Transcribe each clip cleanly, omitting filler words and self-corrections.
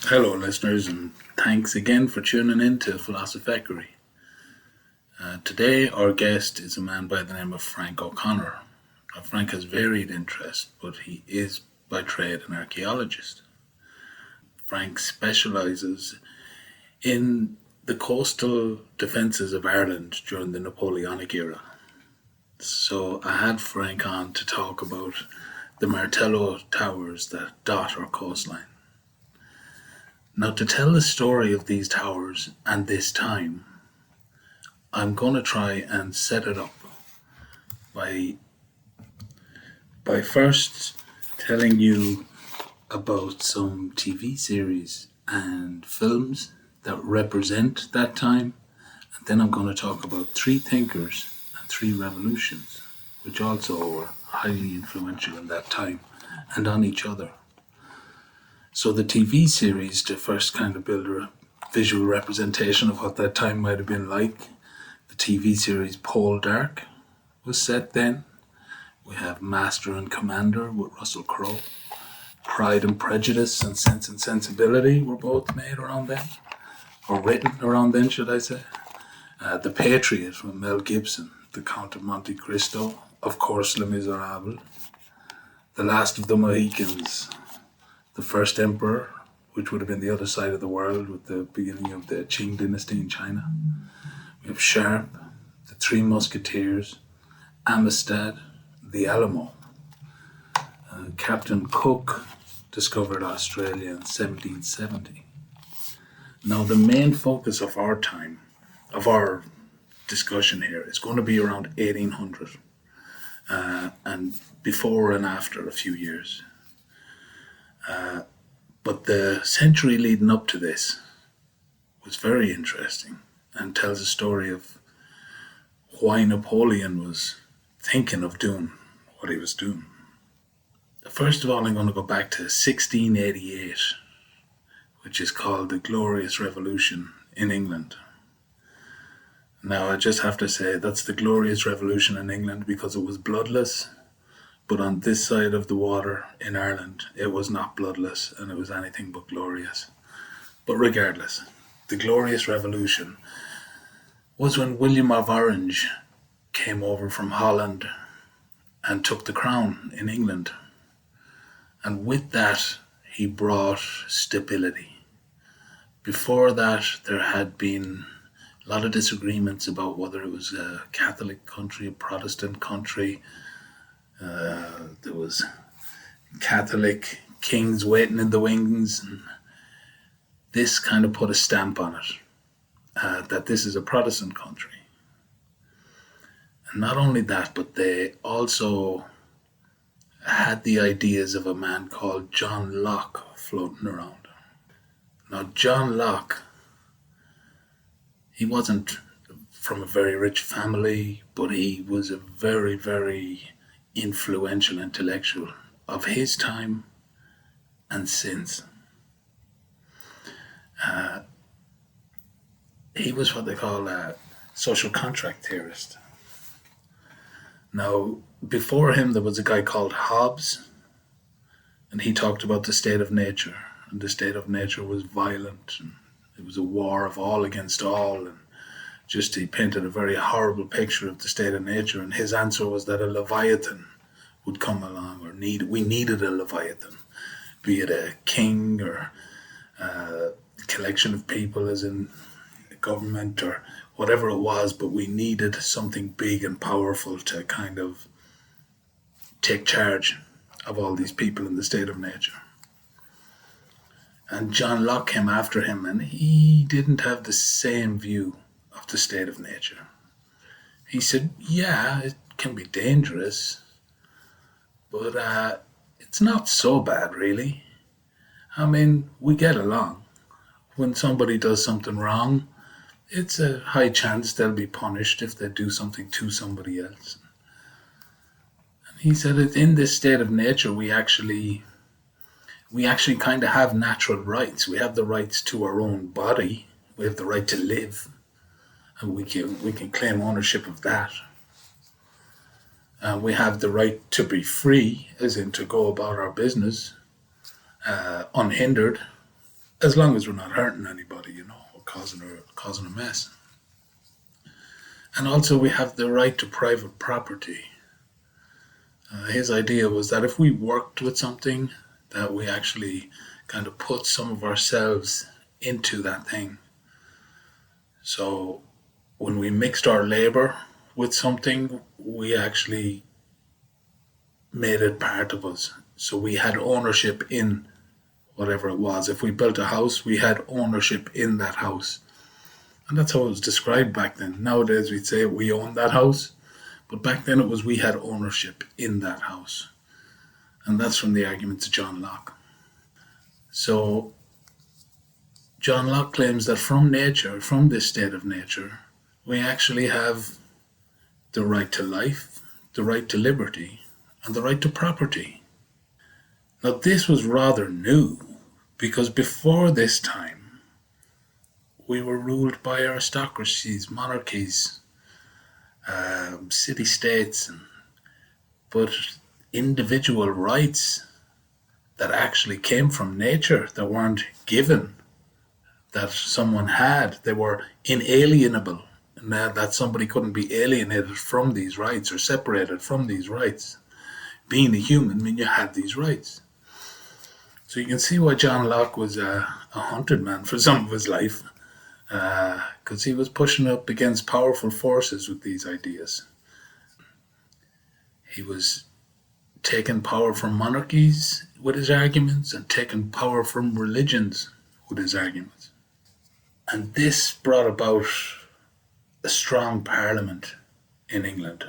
Hello, listeners, and thanks again for tuning in to Philosophery. Today, our guest is a man by the name of Frank O'Connor. Frank has varied interests, but he is by trade an archaeologist. Frank specialises in the coastal defences of Ireland during the Napoleonic era. So I had Frank on to talk about the Martello towers that dot our coastline. Now, to tell the story of these towers and this time, I'm going to try and set it up by first telling you about some TV series and films that represent that time, and then I'm going to talk about three thinkers and three revolutions, which also were highly influential in that time and on each other. So the TV series, to first kind of build a visual representation of what that time might have been like, the TV series Pole Dark was set then. We have Master and Commander with Russell Crowe. Pride and Prejudice and Sense and Sensibility were both made around then, or written around then, should I say. The Patriot with Mel Gibson, The Count of Monte Cristo, of course Les Miserables, The Last of the Mohicans, The First Emperor, which would have been the other side of the world with the beginning of the Qing dynasty in China. We have Sharp, The Three Musketeers, Amistad, The Alamo. Captain Cook discovered Australia in 1770. Now, the main focus of our time, of our discussion here, is going to be around 1800 and before and after a few years. But the century leading up to this was very interesting and tells a story of why Napoleon was thinking of doing what he was doing. First of all, I'm going to go back to 1688, which is called the Glorious Revolution in England. Now, I just have to say that's the Glorious Revolution in England because it was bloodless. But on this side of the water in Ireland, it was not bloodless and it was anything but glorious. But regardless, the Glorious Revolution was when William of Orange came over from Holland and took the crown in England. And with that, he brought stability. Before that, there had been a lot of disagreements about whether it was a Catholic country, a Protestant country. There was Catholic kings waiting in the wings, and this kind of put a stamp on it, that this is a Protestant country. And not only that, but they also had the ideas of a man called John Locke floating around. Now, John Locke, he wasn't from a very rich family, but he was a very, very influential intellectual of his time and since. He was what they call a social contract theorist. Now, before him there was a guy called Hobbes, and he talked about the state of nature, and the state of nature was violent, and it was a war of all against all, and just he painted a very horrible picture of the state of nature, and his answer was that a Leviathan would come along, or we needed a Leviathan, be it a king or a collection of people as in a government or whatever it was, but we needed something big and powerful to kind of take charge of all these people in the state of nature. And John Locke came after him, and he didn't have the same view of the state of nature. He said, yeah, it can be dangerous, but it's not so bad, really. I mean, we get along. When somebody does something wrong, it's a high chance they'll be punished if they do something to somebody else. And he said that in this state of nature, we actually kind of have natural rights. We have the rights to our own body. We have the right to live. And we can claim ownership of that. We have the right to be free, as in to go about our business unhindered. as long as we're not hurting anybody, or causing a mess. And also, we have the right to private property. His idea was that if we worked with something, that we actually kind of put some of ourselves into that thing. So when we mixed our labor with something, we actually made it part of us. So we had ownership in whatever it was. If we built a house, we had ownership in that house. And that's how it was described back then. Nowadays, we'd say we own that house. But back then, it was we had ownership in that house. And that's from the arguments of John Locke. So John Locke claims that from nature, from this state of nature, we actually have the right to life, the right to liberty, and the right to property. Now, this was rather new, because before this time, we were ruled by aristocracies, monarchies, city-states, but individual rights that actually came from nature, that weren't given, that someone had, they were inalienable, and that somebody couldn't be alienated from these rights or separated from these rights. Being a human meant you had these rights. So you can see why John Locke was a hunted man for some of his life, because he was pushing up against powerful forces with these ideas. He was taking power from monarchies with his arguments and taking power from religions with his arguments. And this brought about a strong parliament in England,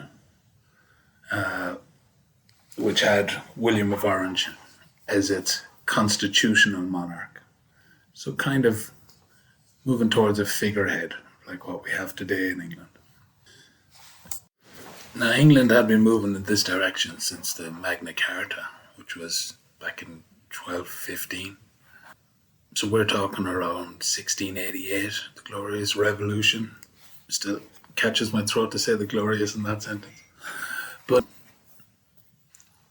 which had William of Orange as its constitutional monarch. So kind of moving towards a figurehead like what we have today in England. Now, England had been moving in this direction since the Magna Carta, which was back in 1215. So we're talking around 1688, the Glorious Revolution. Still catches my throat to say the glorious in that sentence. But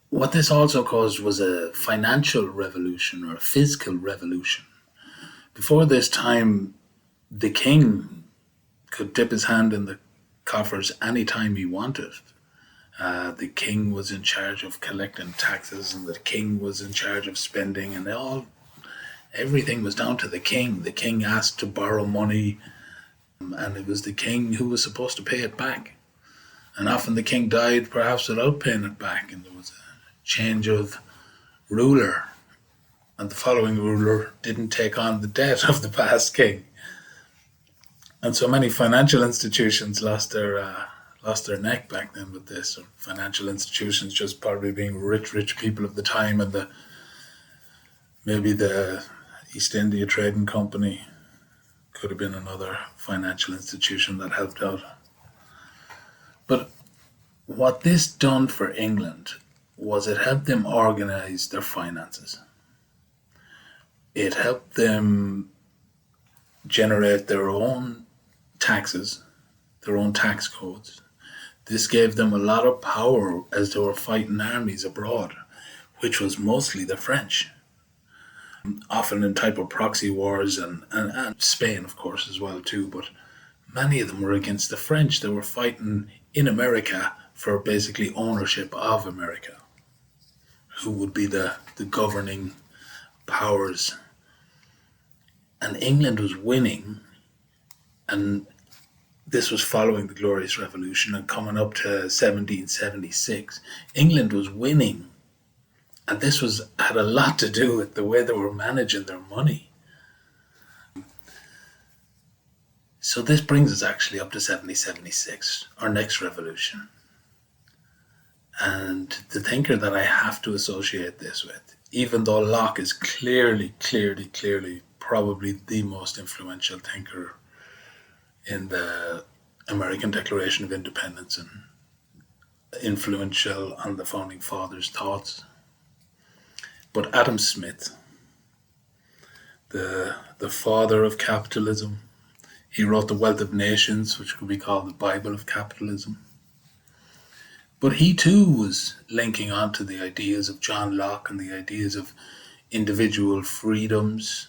what this also caused was a financial revolution or a fiscal revolution. Before this time, the king could dip his hand in the coffers anytime he wanted. The king was in charge of collecting taxes, and the king was in charge of spending, and everything was down to the king. The king asked to borrow money, and it was the king who was supposed to pay it back. And often the king died perhaps without paying it back, and there was a change of ruler, and the following ruler didn't take on the debt of the past king. And so many financial institutions lost their neck back then with this. Or financial institutions just probably being rich people of the time, and maybe the East India Trading Company could have been another financial institution that helped out. But what this done for England was it helped them organize their finances. It helped them generate their own taxes, their own tax codes. This gave them a lot of power as they were fighting armies abroad, which was mostly the French, often in type of proxy wars, and Spain, of course, as well too. But many of them were against the French. They were fighting in America for basically ownership of America, who would be the governing powers. And England was winning, and this was following the Glorious Revolution and coming up to 1776. England was winning, and this had a lot to do with the way they were managing their money. So this brings us actually up to 1776, our next revolution. And the thinker that I have to associate this with, even though Locke is clearly probably the most influential thinker in the American Declaration of Independence and influential on the Founding Fathers' thoughts. But Adam Smith, the father of capitalism, he wrote The Wealth of Nations, which could be called the Bible of capitalism. But he too was linking on to the ideas of John Locke and the ideas of individual freedoms,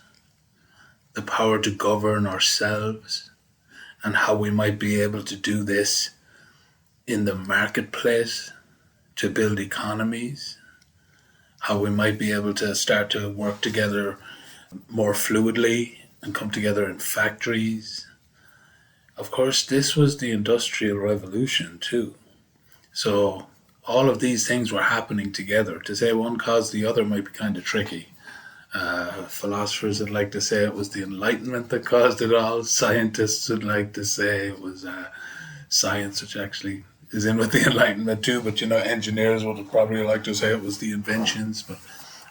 the power to govern ourselves, and how we might be able to do this in the marketplace to build economies, how we might be able to start to work together more fluidly and come together in factories. Of course, this was the Industrial Revolution too. So all of these things were happening together. To say one caused the other might be kind of tricky. Philosophers would like to say it was the Enlightenment that caused it all. Scientists would like to say it was science, which actually is in with the Enlightenment too. But engineers would probably like to say it was the inventions. But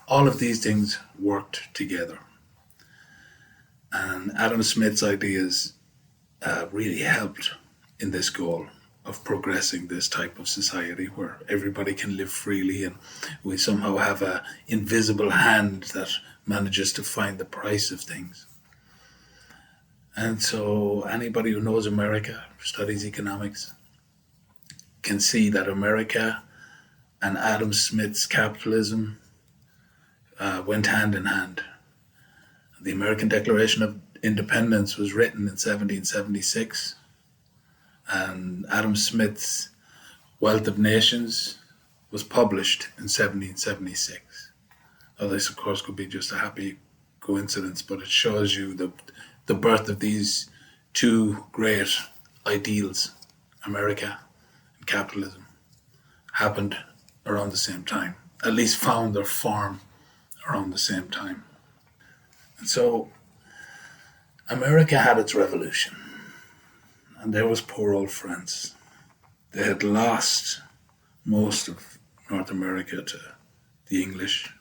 all of these things worked together. And Adam Smith's ideas really helped in this goal of progressing this type of society where everybody can live freely, and we somehow have an invisible hand that manages to find the price of things. And so anybody who knows America, studies economics, can see that America and Adam Smith's capitalism went hand in hand. The American Declaration of Independence was written in 1776, and Adam Smith's Wealth of Nations was published in 1776. Now, this, of course, could be just a happy coincidence, but it shows you the birth of these two great ideals, America and capitalism, happened around the same time, at least found their form around the same time. And so America had its revolution, and there was poor old France. They had lost most of North America to the English.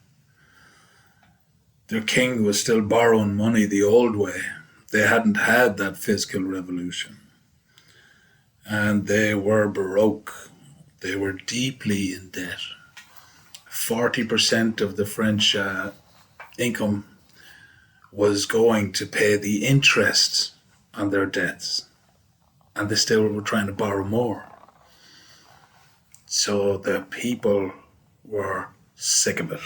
Their king was still borrowing money the old way. They hadn't had that fiscal revolution. And they were Baroque. They were deeply in debt. 40% of the French income was going to pay the interest on their debts. And they still were trying to borrow more. So the people were sick of it.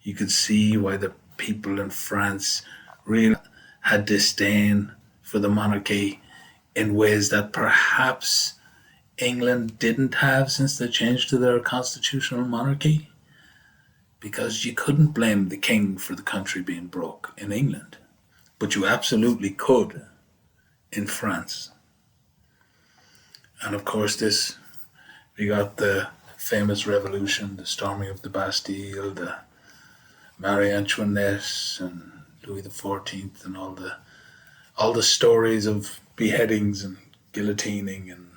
You could see why the people in France really had disdain for the monarchy in ways that perhaps England didn't have since they changed to their constitutional monarchy. Because you couldn't blame the king for the country being broke in England. But you absolutely could in France. And of course we got the famous revolution, the storming of the Bastille, the Marie Antoinette and Louis XIV, and all the stories of beheadings and guillotining and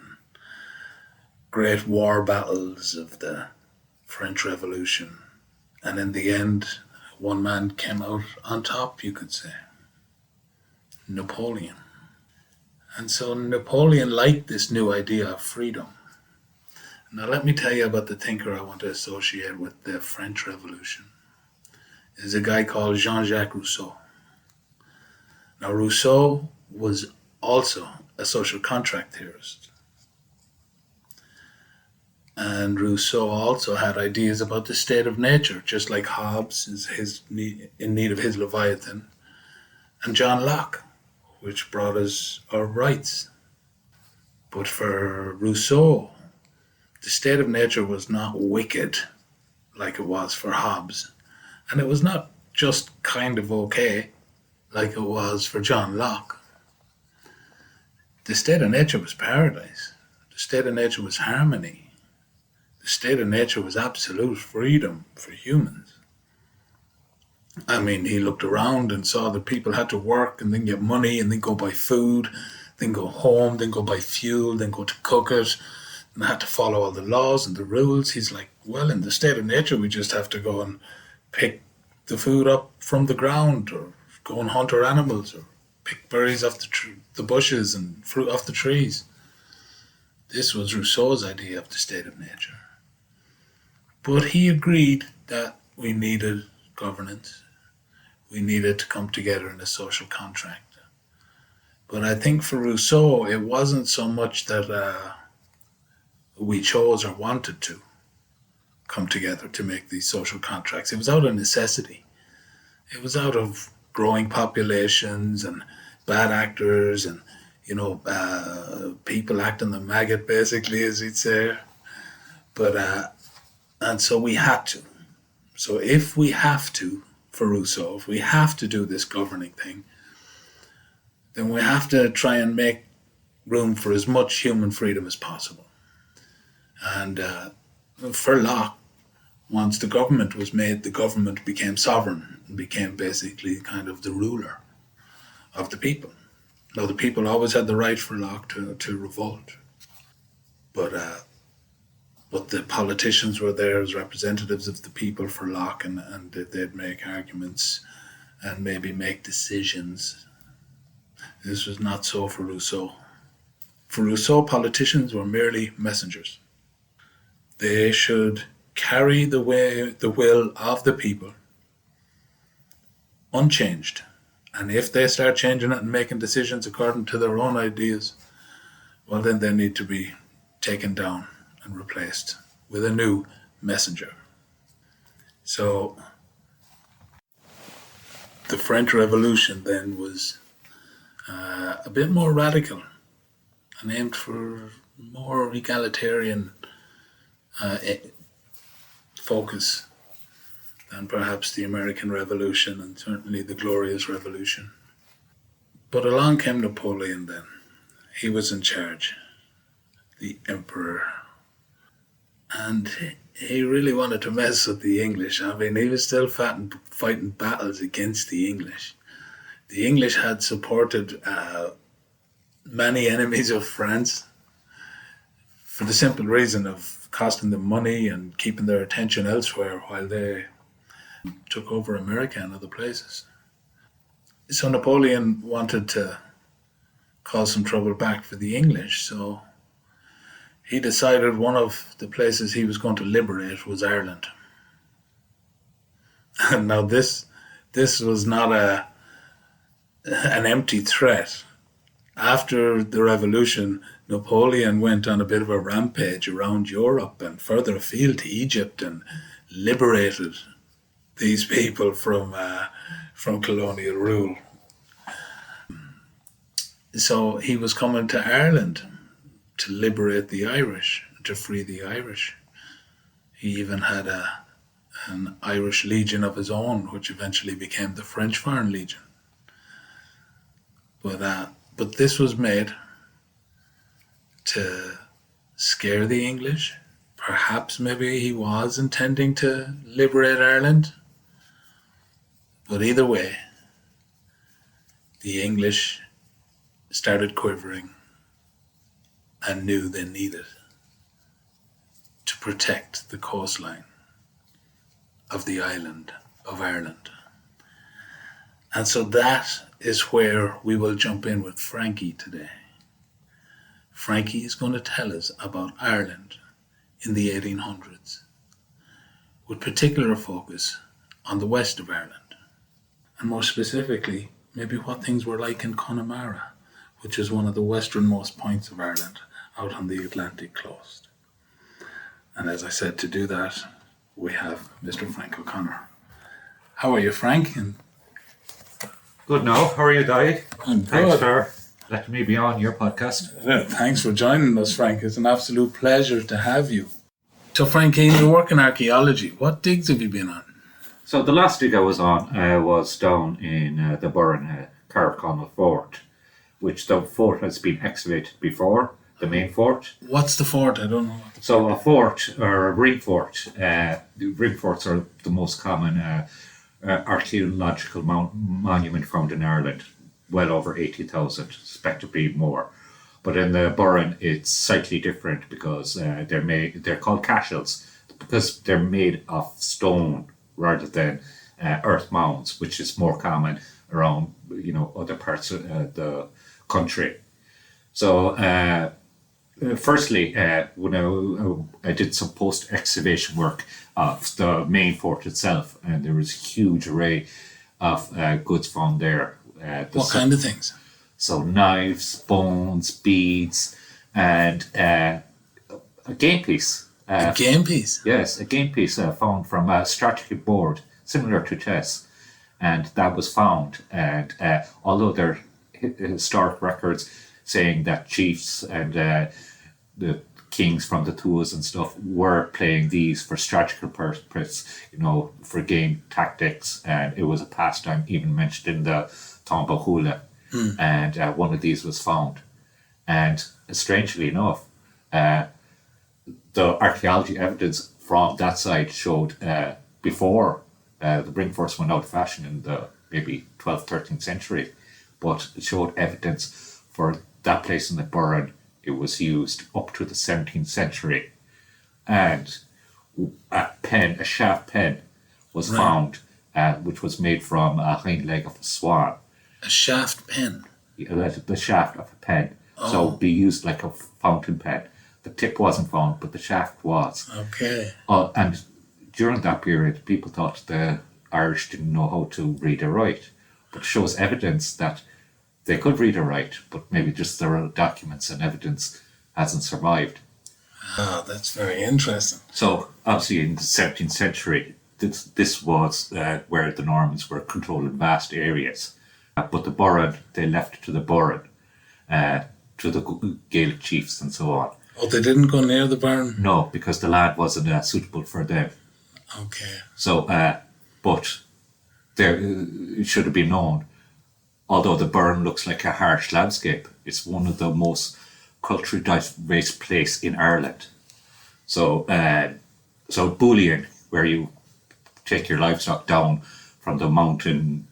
great war battles of the French Revolution. And in the end, one man came out on top, you could say. Napoleon. And so Napoleon liked this new idea of freedom. Now let me tell you about the thinker I want to associate with the French Revolution. There's a guy called Jean-Jacques Rousseau. Now Rousseau was also a social contract theorist. And Rousseau also had ideas about the state of nature, just like Hobbes is in need of his Leviathan, and John Locke, which brought us our rights. But for Rousseau, the state of nature was not wicked like it was for Hobbes, and it was not just kind of okay like it was for John Locke. The state of nature was paradise. The state of nature was harmony. The state of nature was absolute freedom for humans. I mean, he looked around and saw that people had to work and then get money and then go buy food, then go home, then go buy fuel, then go to cook it, and had to follow all the laws and the rules. He's like, well, in the state of nature, we just have to go and pick the food up from the ground, or go and hunt our animals, or pick berries off the bushes and fruit off the trees. This was Rousseau's idea of the state of nature. But he agreed that we needed governance. We needed to come together in a social contract. But I think for Rousseau, it wasn't so much that we chose or wanted to come together to make these social contracts. It was out of necessity. It was out of growing populations and bad actors and, people acting the maggot, basically, as he'd say. But, and so we had to. So if we have to, for Rousseau, if we have to do this governing thing, then we have to try and make room for as much human freedom as possible. And for Locke, once the government was made, the government became sovereign and became basically kind of the ruler of the people. Now, the people always had the right for Locke to revolt. But the politicians were there as representatives of the people for Locke, and they'd make arguments and maybe make decisions. This was not so for Rousseau. For Rousseau, politicians were merely messengers. They should carry the will of the people unchanged. And if they start changing it and making decisions according to their own ideas, well, then they need to be taken down and replaced with a new messenger. So the French Revolution then was a bit more radical and aimed for more egalitarian focus than perhaps the American Revolution and certainly the Glorious Revolution. But along came Napoleon then. He was in charge, the emperor. And he really wanted to mess with the English. I mean, he was still fighting battles against the English. The English had supported many enemies of France for the simple reason of costing them money and keeping their attention elsewhere while they took over America and other places. So Napoleon wanted to cause some trouble back for the English, so he decided one of the places he was going to liberate was Ireland. And now this was not an empty threat. After the revolution, Napoleon went on a bit of a rampage around Europe and further afield to Egypt and liberated these people from colonial rule. So he was coming to Ireland to liberate the Irish, to free the Irish. He even had an Irish Legion of his own, which eventually became the French Foreign Legion. But this was made to scare the English. Perhaps maybe he was intending to liberate Ireland. But either way, the English started quivering and knew they needed to protect the coastline of the island of Ireland. And so that is where we will jump in with Frankie today. Frankie is going to tell us about Ireland in the 1800s, with particular focus on the west of Ireland, and more specifically, maybe what things were like in Connemara, which is one of the westernmost points of Ireland, out on the Atlantic coast. And as I said, to do that, we have Mr. Frank O'Connor. How are you, Frank? Good now. How are you, Di? I'm good. Thanks for letting me be on your podcast. Thanks for joining us, Frank. It's an absolute pleasure to have you. So, Frankie, you work in archaeology. What digs have you been on? So the last dig I was on was down in the Burren Carrickonnell Fort, which the fort has been excavated before, the main fort. What's the fort? I don't know. So a fort, or a ring fort, the ring forts are the most common archaeological monument found in Ireland, well over 80,000, expectably more. But in the Burren, it's slightly different because they're called cashels because they're made of stone rather than earth mounds, which is more common around other parts of the country. So firstly, when I did some post-excavation work of the main fort itself, and there was a huge array of goods found there. What kind of things? So knives, bones, beads, and a game piece. A game piece? Yes, a game piece found from a strategy board, similar to chess. and that was found. And although there are historic records saying that chiefs and the kings from the Tuas and stuff were playing these for strategical purpose, for game tactics, and it was a pastime even mentioned in the Tomba Hula. And one of these was found. And strangely enough, the archaeology evidence from that side showed before the bring force went out of fashion in the maybe 12th, 13th century, but it showed evidence for that place in the Burren. It was used up to the 17th century, and a shaft pen was found, which was made from a hind leg of a swan. A shaft pen? The shaft of a pen. Oh. So it'd be used like a fountain pen. The tip wasn't found, but the shaft was. Okay. And during that period, people thought the Irish didn't know how to read or write, but it shows evidence that they could read or write, but maybe just their documents and evidence hasn't survived. Ah, that's very interesting. So obviously in the 17th century, this was where the Normans were controlling vast areas. But the Burren, they left it to the Burren, to the Gaelic chiefs and so on. Oh, they didn't go near the Burren? No, because the land wasn't suitable for them. Okay. So, but it should have been known, although the Burren looks like a harsh landscape, it's one of the most culturally diverse place in Ireland. So, Bullion, where you take your livestock down from the mountain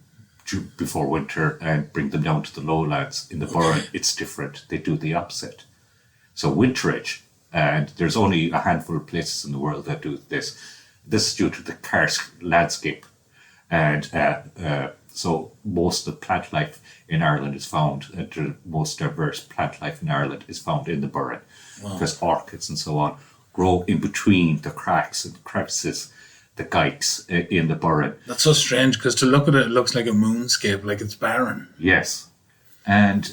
before winter and bring them down to the lowlands, in the Burren, it's different. They do the opposite. So winterage, and there's only a handful of places in the world that do this. This is due to the karst landscape. And so most of the plant life in Ireland is found, the most diverse plant life in Ireland is found in the Burren. Wow. Because orchids and so on grow in between the cracks and crevices, the gikes in the Burren. That's so strange, because to look at it, it looks like a moonscape, like it's barren. Yes. And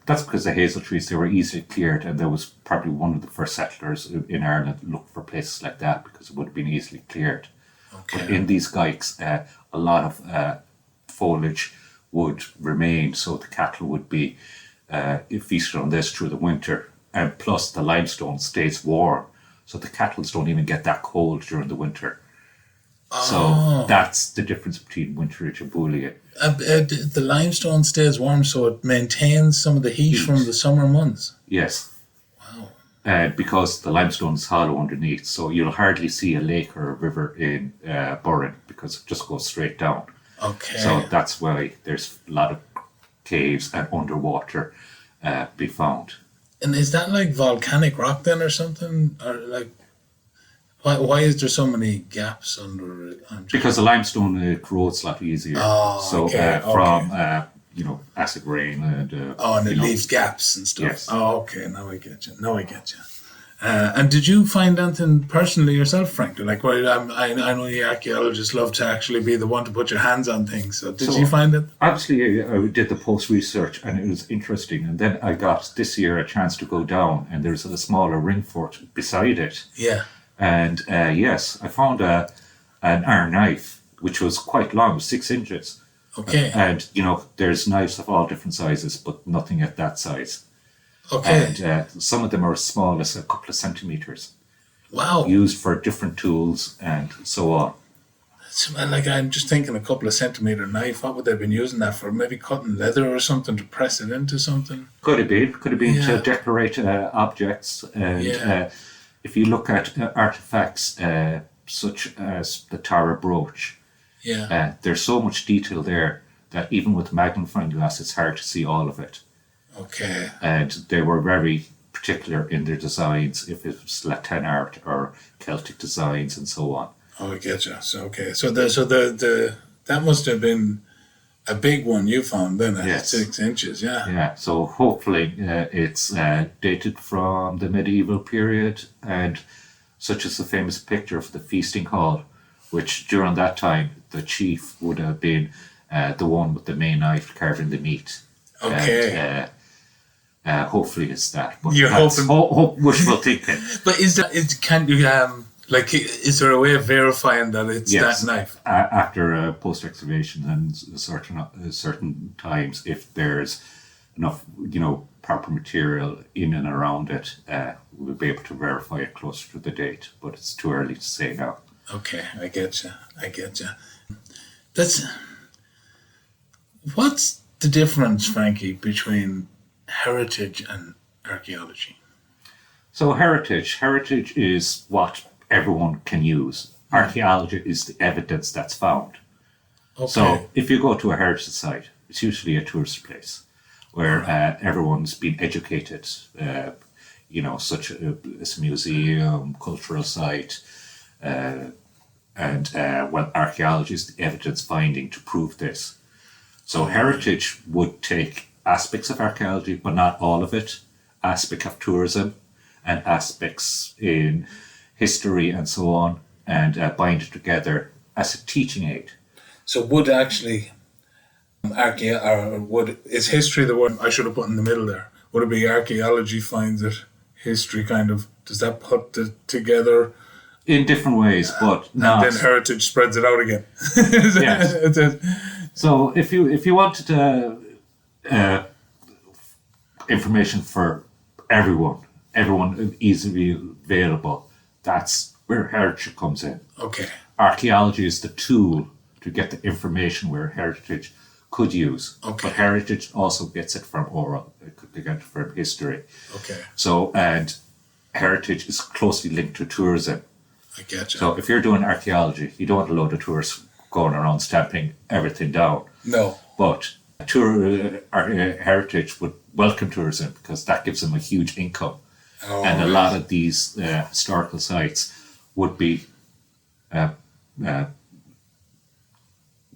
that's because the hazel trees, they were easily cleared, and there was probably one of the first settlers in Ireland that looked for places like that because it would have been easily cleared. Okay. But in these gikes, a lot of foliage would remain, so the cattle would be feasted on this through the winter. And plus the limestone stays warm, so the cattle don't even get that cold during the winter. So that's the difference between winterage and Bullion. The limestone stays warm, so it maintains some of the heat from the summer months. Yes. Wow. Because the limestone is hollow underneath, so you'll hardly see a lake or a river in Burren because it just goes straight down. Okay. So that's why there's a lot of caves and underwater be found. And is that like volcanic rock then or something? Or like, why is there so many gaps under it? Because the limestone corrodes a lot easier. From acid rain and and it leaves gaps and stuff. Yes. Oh, okay. Now I get you. And did you find anything personally yourself, Frank? Like, I know you archaeologists love to actually be the one to put your hands on things. So did you find it? Obviously, I did the post research, and it was interesting. And then I got this year a chance to go down, and there's a smaller ring fort beside it. Yeah. And yes, I found an iron knife, which was quite long, it was 6 inches. Okay. And, there's knives of all different sizes, but nothing at that size. Okay. And some of them are as small as a couple of centimeters. Wow. Used for different tools and so on. Like, I'm just thinking a couple of centimeter knife. What would they have been using that for? Maybe cutting leather or something to press it into something? Could have been to decorate objects. And if you look at artifacts such as the Tara brooch, there's so much detail there that even with magnifying glass, it's hard to see all of it. Okay. And they were very particular in their designs, if it was Latin art or Celtic designs and so on. Oh, I get you. So the that must have been a big one you found then at 6 inches, yeah. Yeah, so hopefully it's dated from the medieval period, and such as the famous picture of the feasting hall, which during that time the chief would have been the one with the main knife carving the meat. Okay. And, hopefully it's that. But you're hoping. Wishful thinking. But can you Like, is there a way of verifying that it's Yes, that knife? after post excavation and certain times, if there's enough, proper material in and around it, we'll be able to verify it closer to the date. But it's too early to say now. Okay, I get you. What's the difference, Frankie, between heritage and archaeology? So heritage is what everyone can use. Archaeology is the evidence that's found. Okay. So if you go to a heritage site, it's usually a tourist place where everyone's been educated, such as a museum, cultural site, and archaeology is the evidence finding to prove this. So heritage would take aspects of archaeology, but not all of it, aspect of tourism and aspects in history and so on, and bind it together as a teaching aid. So would actually is history the word I should have put in the middle there? Would it be archaeology finds it, history kind of, does that put it together? In different ways, but not. And then heritage spreads it out again. Yes. So if you wanted information for everyone easily available, that's where heritage comes in. Okay. Archaeology is the tool to get the information where heritage could use. Okay. But heritage also gets it from oral, it could get it from history. Okay. So, and heritage is closely linked to tourism. I get you. So if you're doing archaeology, you don't want a load of tourists going around stamping everything down. No. But heritage would welcome tourism because that gives them a huge income. And a lot of these historical sites would be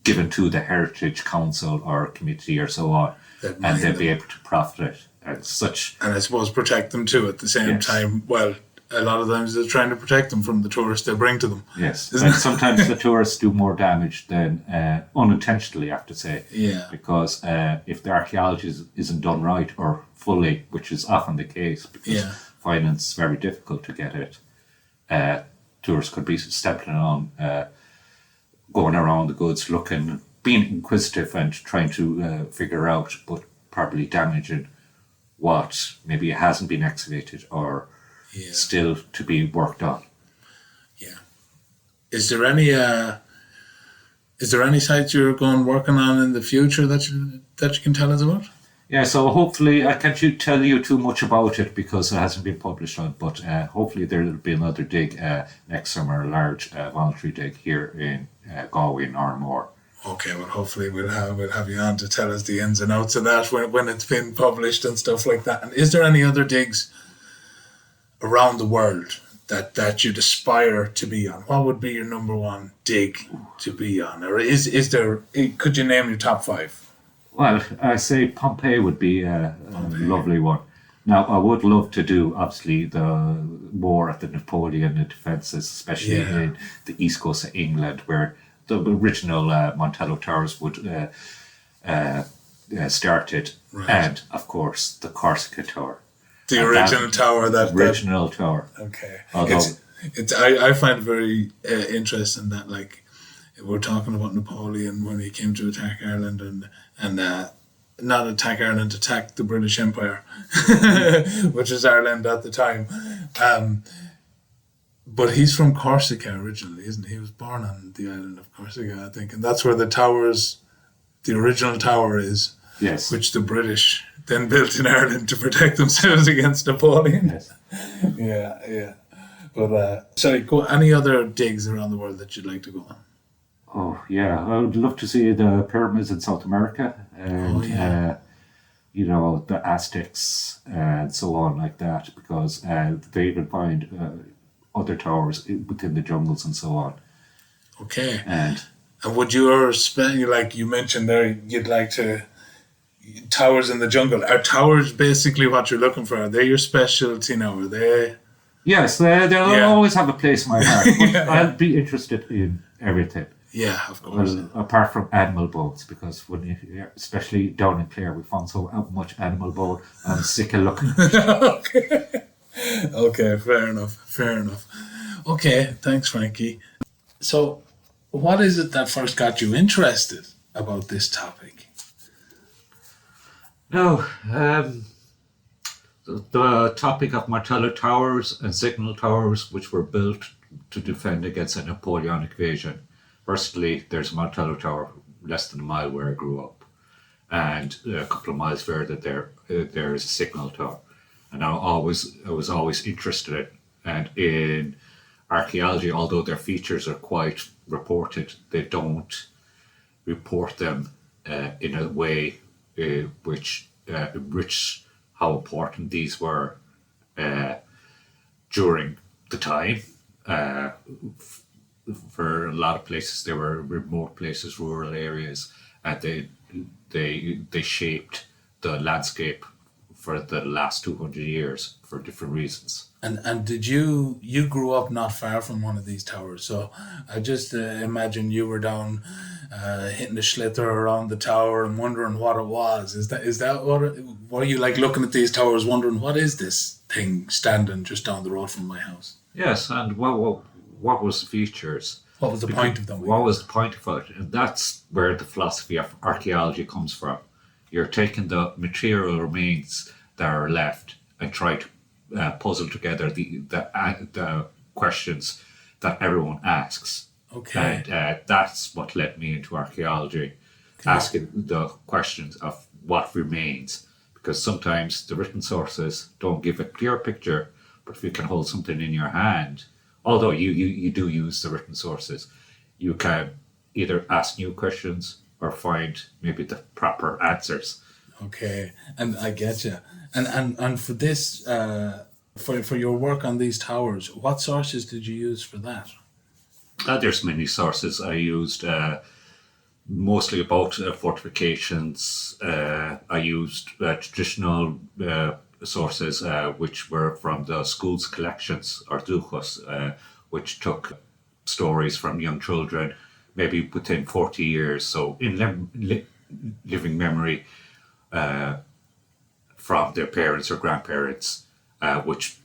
given to the Heritage Council or committee or so on, and they'd be able to profit it as such. And I suppose protect them too at the same time. Well, a lot of times they're trying to protect them from the tourists they bring to them. Yes, and sometimes the tourists do more damage than unintentionally, I have to say. Yeah. Because if the archaeology isn't done right or fully, which is often the case, because finance is very difficult to get it, tourists could be stepping on, going around the goods, looking, being inquisitive and trying to figure out, but probably damaging what maybe hasn't been excavated or still to be worked on. Yeah. Is there any sites you're working on in the future that you can tell us about? Yeah, so hopefully I can't tell you too much about it because it hasn't been published on, but hopefully there will be another dig next summer, a large voluntary dig here in Galway and Armore. Okay, well hopefully we'll have you on to tell us the ins and outs of that when it's been published and stuff like that. And is there any other digs around the world that you'd aspire to be on? What would be your number one dig to be on? Or is there, could you name your top 5? Well, I say Pompeii would be a lovely one. Now, I would love to do, obviously, the war at the Napoleon defences, especially in the east coast of England, where the original Montello Towers would started, and, of course, the Corsica Tower. The original tower. Original tower. Okay. Although, I find it very interesting that, like, we're talking about Napoleon when he came to attack Ireland and not attack Ireland, attack the British Empire, which is Ireland at the time. But he's from Corsica originally, isn't he? He was born on the island of Corsica, I think. And that's where the original tower is, which the British then built in Ireland to protect themselves against Napoleon. Yes. Yeah. But, any other digs around the world that you'd like to go on? Oh, yeah. I would love to see the pyramids in South America and, the Aztecs and so on like that, because they even find other towers within the jungles and so on. Okay. And would you ever spend, like you mentioned there, you'd like to, towers in the jungle. Are towers basically what you're looking for? Are they your specialty now? Are they? Yes, they'll always have a place in my heart. But I'll be interested in everything. Yeah, of course. Well, apart from animal bones, because especially down in Clare, we found so much animal bone. I'm sick of looking. Okay, fair enough. Okay, thanks, Frankie. So, what is it that first got you interested about this topic? Now, the topic of Martello towers and signal towers, which were built to defend against a Napoleonic invasion. Firstly, there's a Martello tower less than a mile where I grew up, and a couple of miles further there is a signal tower. And I was always interested in, and in archaeology, although their features are quite reported, they don't report them in a way which enrich how important these were uh, during the time. Uh, for a lot of places, they were remote places, rural areas, and they shaped the landscape for the last 200 years for different reasons. And did you grew up not far from one of these towers? So I just imagine you were down hitting the schlitter around the tower and wondering what it was. Is that what were you like looking at these towers wondering what is this thing standing just down the road from my house? Yes, and what was the features? What was the point of them? What was the point of it? And that's where the philosophy of archaeology comes from. You're taking the material remains that are left and try to puzzle together the questions that everyone asks. Okay. And that's what led me into archaeology, Okay. asking the questions of what remains. Because sometimes the written sources don't give a clear picture, but if you can hold something in your hand, although you do use the written sources, you can either ask new questions or find maybe the proper answers. Okay, and I get you. And for this, for your work on these towers, what sources did you use for that? There's many sources I used, mostly about fortifications. I used traditional sources, which were from the school's collections, or duchos, which took stories from young children, maybe within 40 years. So in living memory from their parents or grandparents, which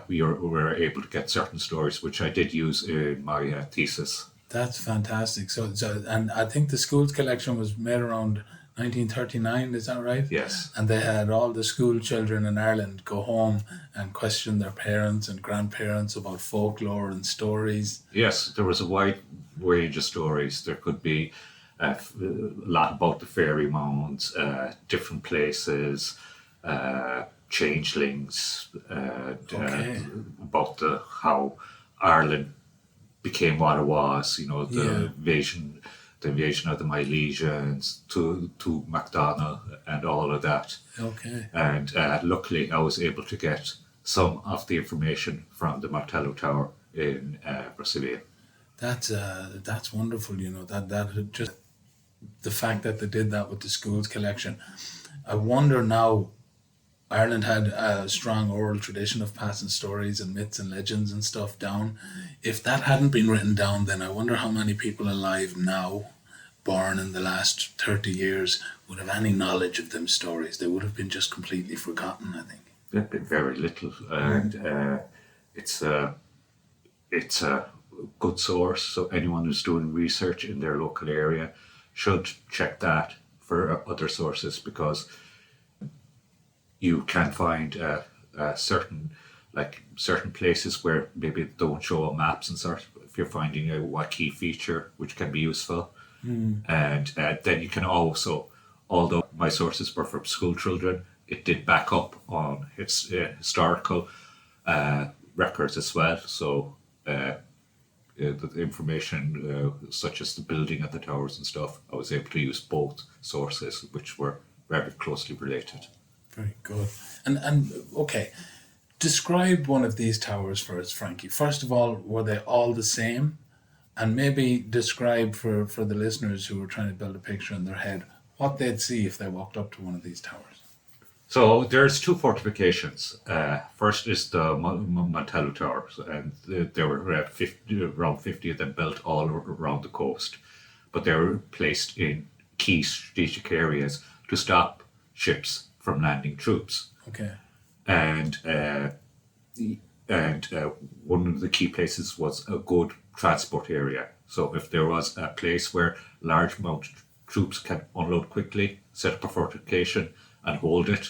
we were able to get certain stories, which I did use in my thesis. That's fantastic. So, and I think the school's collection was made around 1939. Is that right? Yes. And they had all the school children in Ireland go home and question their parents and grandparents about folklore and stories. Yes, there was a wide range of stories. There could be a lot about the fairy mounds, different places, changelings, Okay. about how Ireland became what it was. You know, Yeah. the invasion of the Milesians to MacDonald and all of that. Okay. And luckily, I was able to get some of the information from the Martello Tower in Brasilia. That's wonderful. You know that just the fact that they did that with the school's collection. I wonder now. Ireland had a strong oral tradition of passing stories and myths and legends and stuff down. If that hadn't been written down, then I wonder how many people alive now, born in the last 30 years, would have any knowledge of them stories. They would have been just completely forgotten, I think. There'd been very little, and it's a it's a good source. So anyone who's doing research in their local area should check that for other sources, because you can find certain places where maybe don't show on maps and sort. If you're finding a key feature which can be useful, and then you can also, although my sources were from school children, it did back up on its historical records as well. So the information such as the building of the towers and stuff, I was able to use both sources, which were very closely related. Very good. And okay, describe one of these towers for us, Frankie. First of all, were they all the same? And maybe describe for the listeners who are trying to build a picture in their head what they'd see if they walked up to one of these towers. So there's two fortifications. First is the Martello Towers, and there were around 50 of them built all around the coast. But they were placed in key strategic areas to stop ships from landing troops. Okay. And and one of the key places was a good transport area. So if there was a place where large amount of troops can unload quickly, set up a fortification and hold it,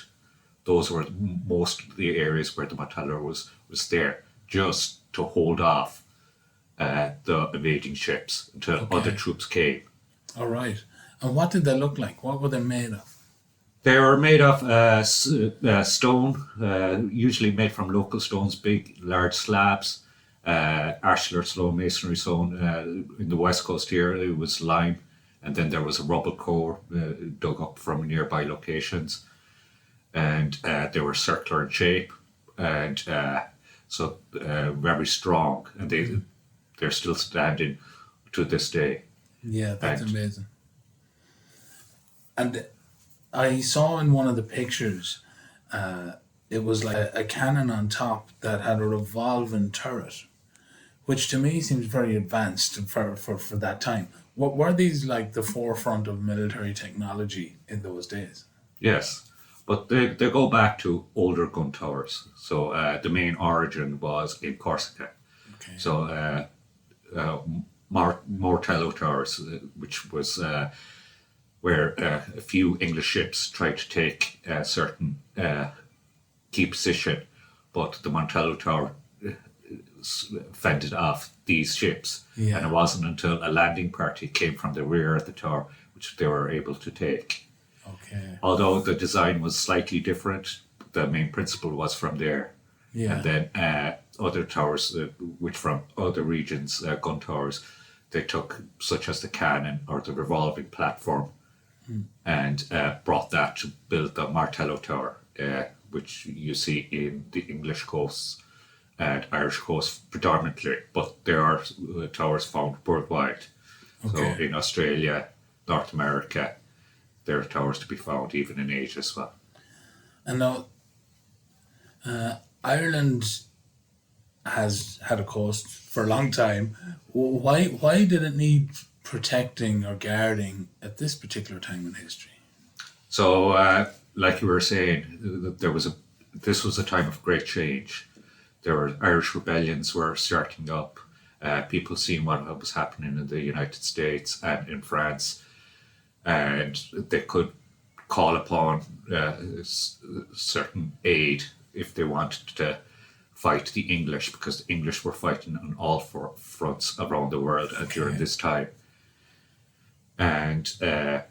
those were most of the areas where the Martello was there, just to hold off the invading ships until other troops came. All right. And what did they look like? What were they made of? They were made of stone, usually made from local stones, big, large slabs, ashlar stone, masonry stone. In the west coast here, it was lime, and then there was a rubble core dug up from nearby locations, and they were circular in shape, and so very strong, and they're still standing to this day. Yeah, that's amazing. And I saw in one of the pictures, it was like a cannon on top that had a revolving turret, which to me seems very advanced for that time. What were these like the forefront of military technology in those days? Yes, but they go back to older gun towers. So the main origin was in Corsica. Okay. So Martello towers, which was where a few English ships tried to take a certain key position, but the Martello tower fended off these ships. Yeah. And it wasn't until a landing party came from the rear of the tower which they were able to take. Okay. Although the design was slightly different, the main principle was from there. Yeah. And then other towers, which from other regions, gun towers, they took, such as the cannon or the revolving platform, and brought that to build the Martello Tower, which you see in the English coasts and Irish coasts predominantly, but there are towers found worldwide. Okay. So in Australia, North America, there are towers to be found even in Asia as well. And now, Ireland has had a coast for a long time. Why did it need protecting or guarding at this particular time in history? So, like you were saying, this was a time of great change. There were Irish rebellions were starting up. People seeing what was happening in the United States and in France, and they could call upon certain aid if they wanted to fight the English, because the English were fighting on all fronts around the world during this time. And the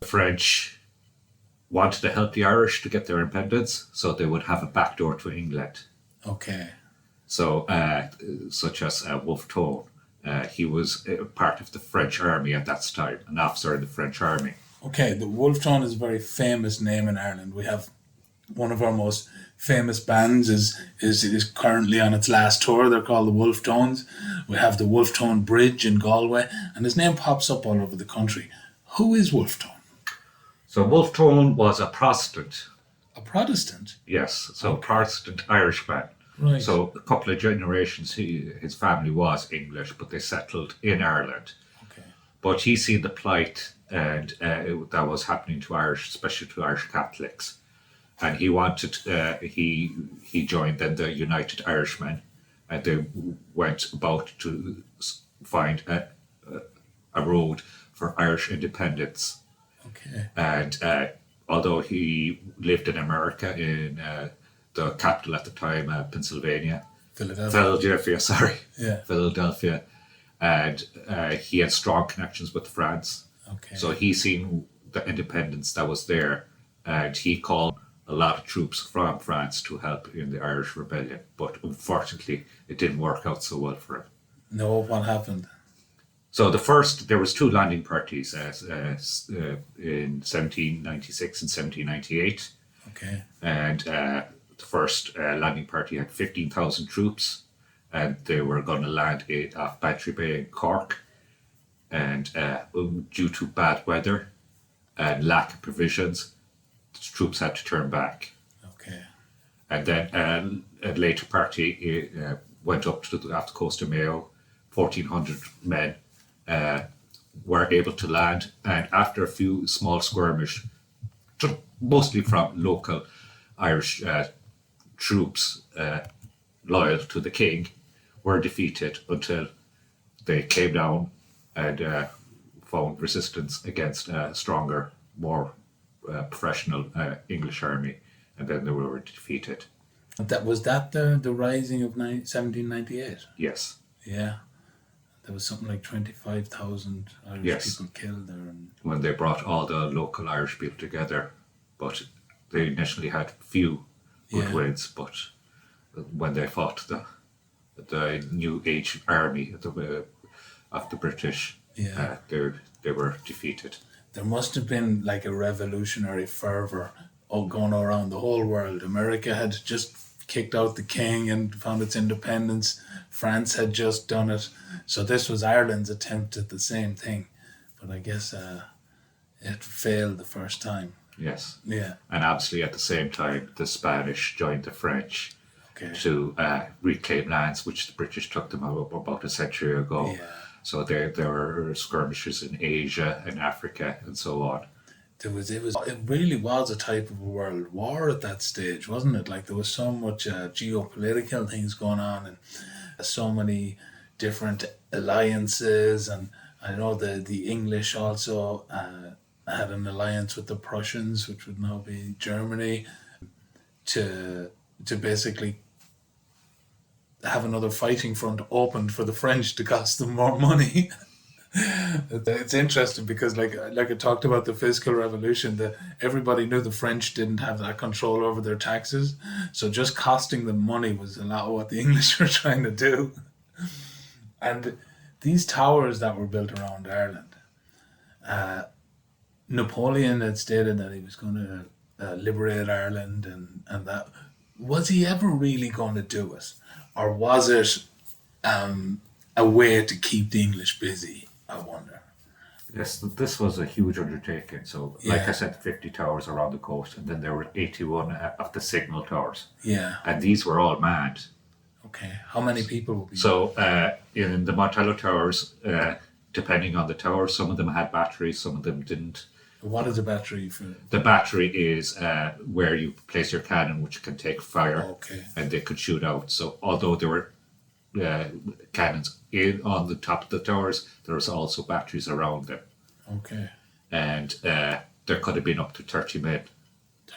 French wanted to help the Irish to get their independence, so they would have a backdoor to England. Okay. So, such as Wolfe Tone, he was part of the French army at that time, an officer in the French army. Okay, the Wolfe Tone is a very famous name in Ireland. We have one of our most famous bands is currently on its last tour. They're called the Wolfe Tones. We have the Wolfe Tone Bridge in Galway, and his name pops up all over the country. Who is Wolfe Tone? So Wolfe Tone was a Protestant. A Protestant? Yes, so Protestant Irishman. Right. So a couple of generations, his family was English, but they settled in Ireland. Okay. But he seen the plight and that was happening to Irish, especially to Irish Catholics. And he wanted, he joined then the United Irishmen, and they went about to find a road for Irish independence. Okay. And although he lived in America, in the capital at the time, Philadelphia, and he had strong connections with France. Okay. So he seen the independence that was there, and he called a lot of troops from France to help in the Irish Rebellion. But unfortunately, it didn't work out so well for him. No, what happened? So there was two landing parties in 1796 and 1798. Okay. And the first landing party had 15,000 troops, and they were going to land off Bantry Bay in Cork. And due to bad weather and lack of provisions, the troops had to turn back. Okay. And then a later party went up to off the coast of Mayo. 1,400 men were able to land, and after a few small skirmish, mostly from local Irish troops, loyal to the king were defeated until they came down and found resistance against a stronger, more professional English army, and then they were defeated. That was that the rising of 1798. Yes. Yeah, there was something like 25,000 Irish Yes. people killed there, and When they brought all the local Irish people together, but they initially had few good Yeah. wins, but when they fought the new age army of the British, Yeah. they were defeated. there must have been like a revolutionary fervor going around the whole world. America had just kicked out the king and found its independence. France had just done it. So this was Ireland's attempt at the same thing. But I guess it failed the first time. Yes. Yeah. And obviously at the same time, the Spanish joined the French Okay. to reclaim lands which the British took them about a century ago. Yeah. So there were skirmishes in Asia and Africa and so on. It really was a type of a world war at that stage, wasn't it? Like there was so much geopolitical things going on, and so many different alliances. And I know the English also had an alliance with the Prussians, which would now be Germany, to basically have another fighting front opened for the French to cost them more money. It's interesting because, like I talked about the fiscal revolution, that everybody knew the French didn't have that control over their taxes, so just costing them money was a lot of what the English were trying to do. And these towers that were built around Ireland, Napoleon had stated that he was going to liberate Ireland, and that was he ever really going to do it, or was it a way to keep the English busy? I wonder. Yes, this was a huge undertaking. So, like Yeah. I said, 50 towers around the coast, and then there were 81 of the signal towers. Yeah. And these were all manned. Okay. How many people will be? So, in the Montello towers, depending on the tower, some of them had batteries, some of them didn't. What is a battery for? The battery is where you place your cannon, which can take fire, Okay. and they could shoot out. So, although there were cannons on the top of the towers, there was also batteries around them, Okay. and there could have been up to 30 men.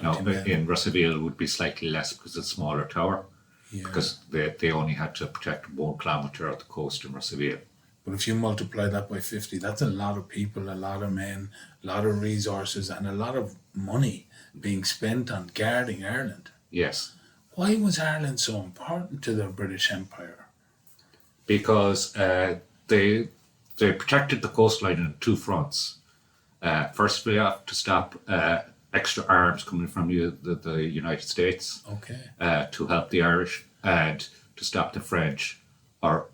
Now, 30 men. in Russellville, it would be slightly less because it's a smaller tower, Yeah. because they only had to protect 1 kilometre of the coast in Russellville. But if you multiply that by 50, that's a lot of people, a lot of men, a lot of resources, and a lot of money being spent on guarding Ireland. Yes, Why was Ireland so important to the British Empire? because they protected the coastline on 2 fronts. Firstly, off to stop extra arms coming from the United States Okay. to help the Irish, and to stop the French or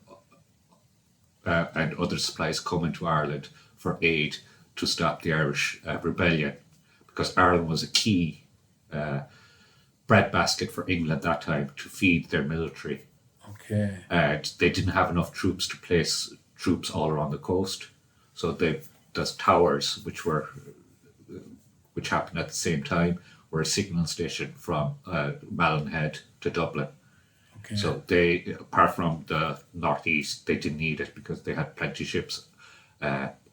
and other supplies coming to Ireland for aid to stop the Irish rebellion, because Ireland was a key breadbasket for England at that time to feed their military. Okay. And they didn't have enough troops to place troops all around the coast. So those towers, which happened at the same time, were a signal station from Mallinhead to Dublin. Okay. So they, apart from the northeast, they didn't need it because they had plenty of ships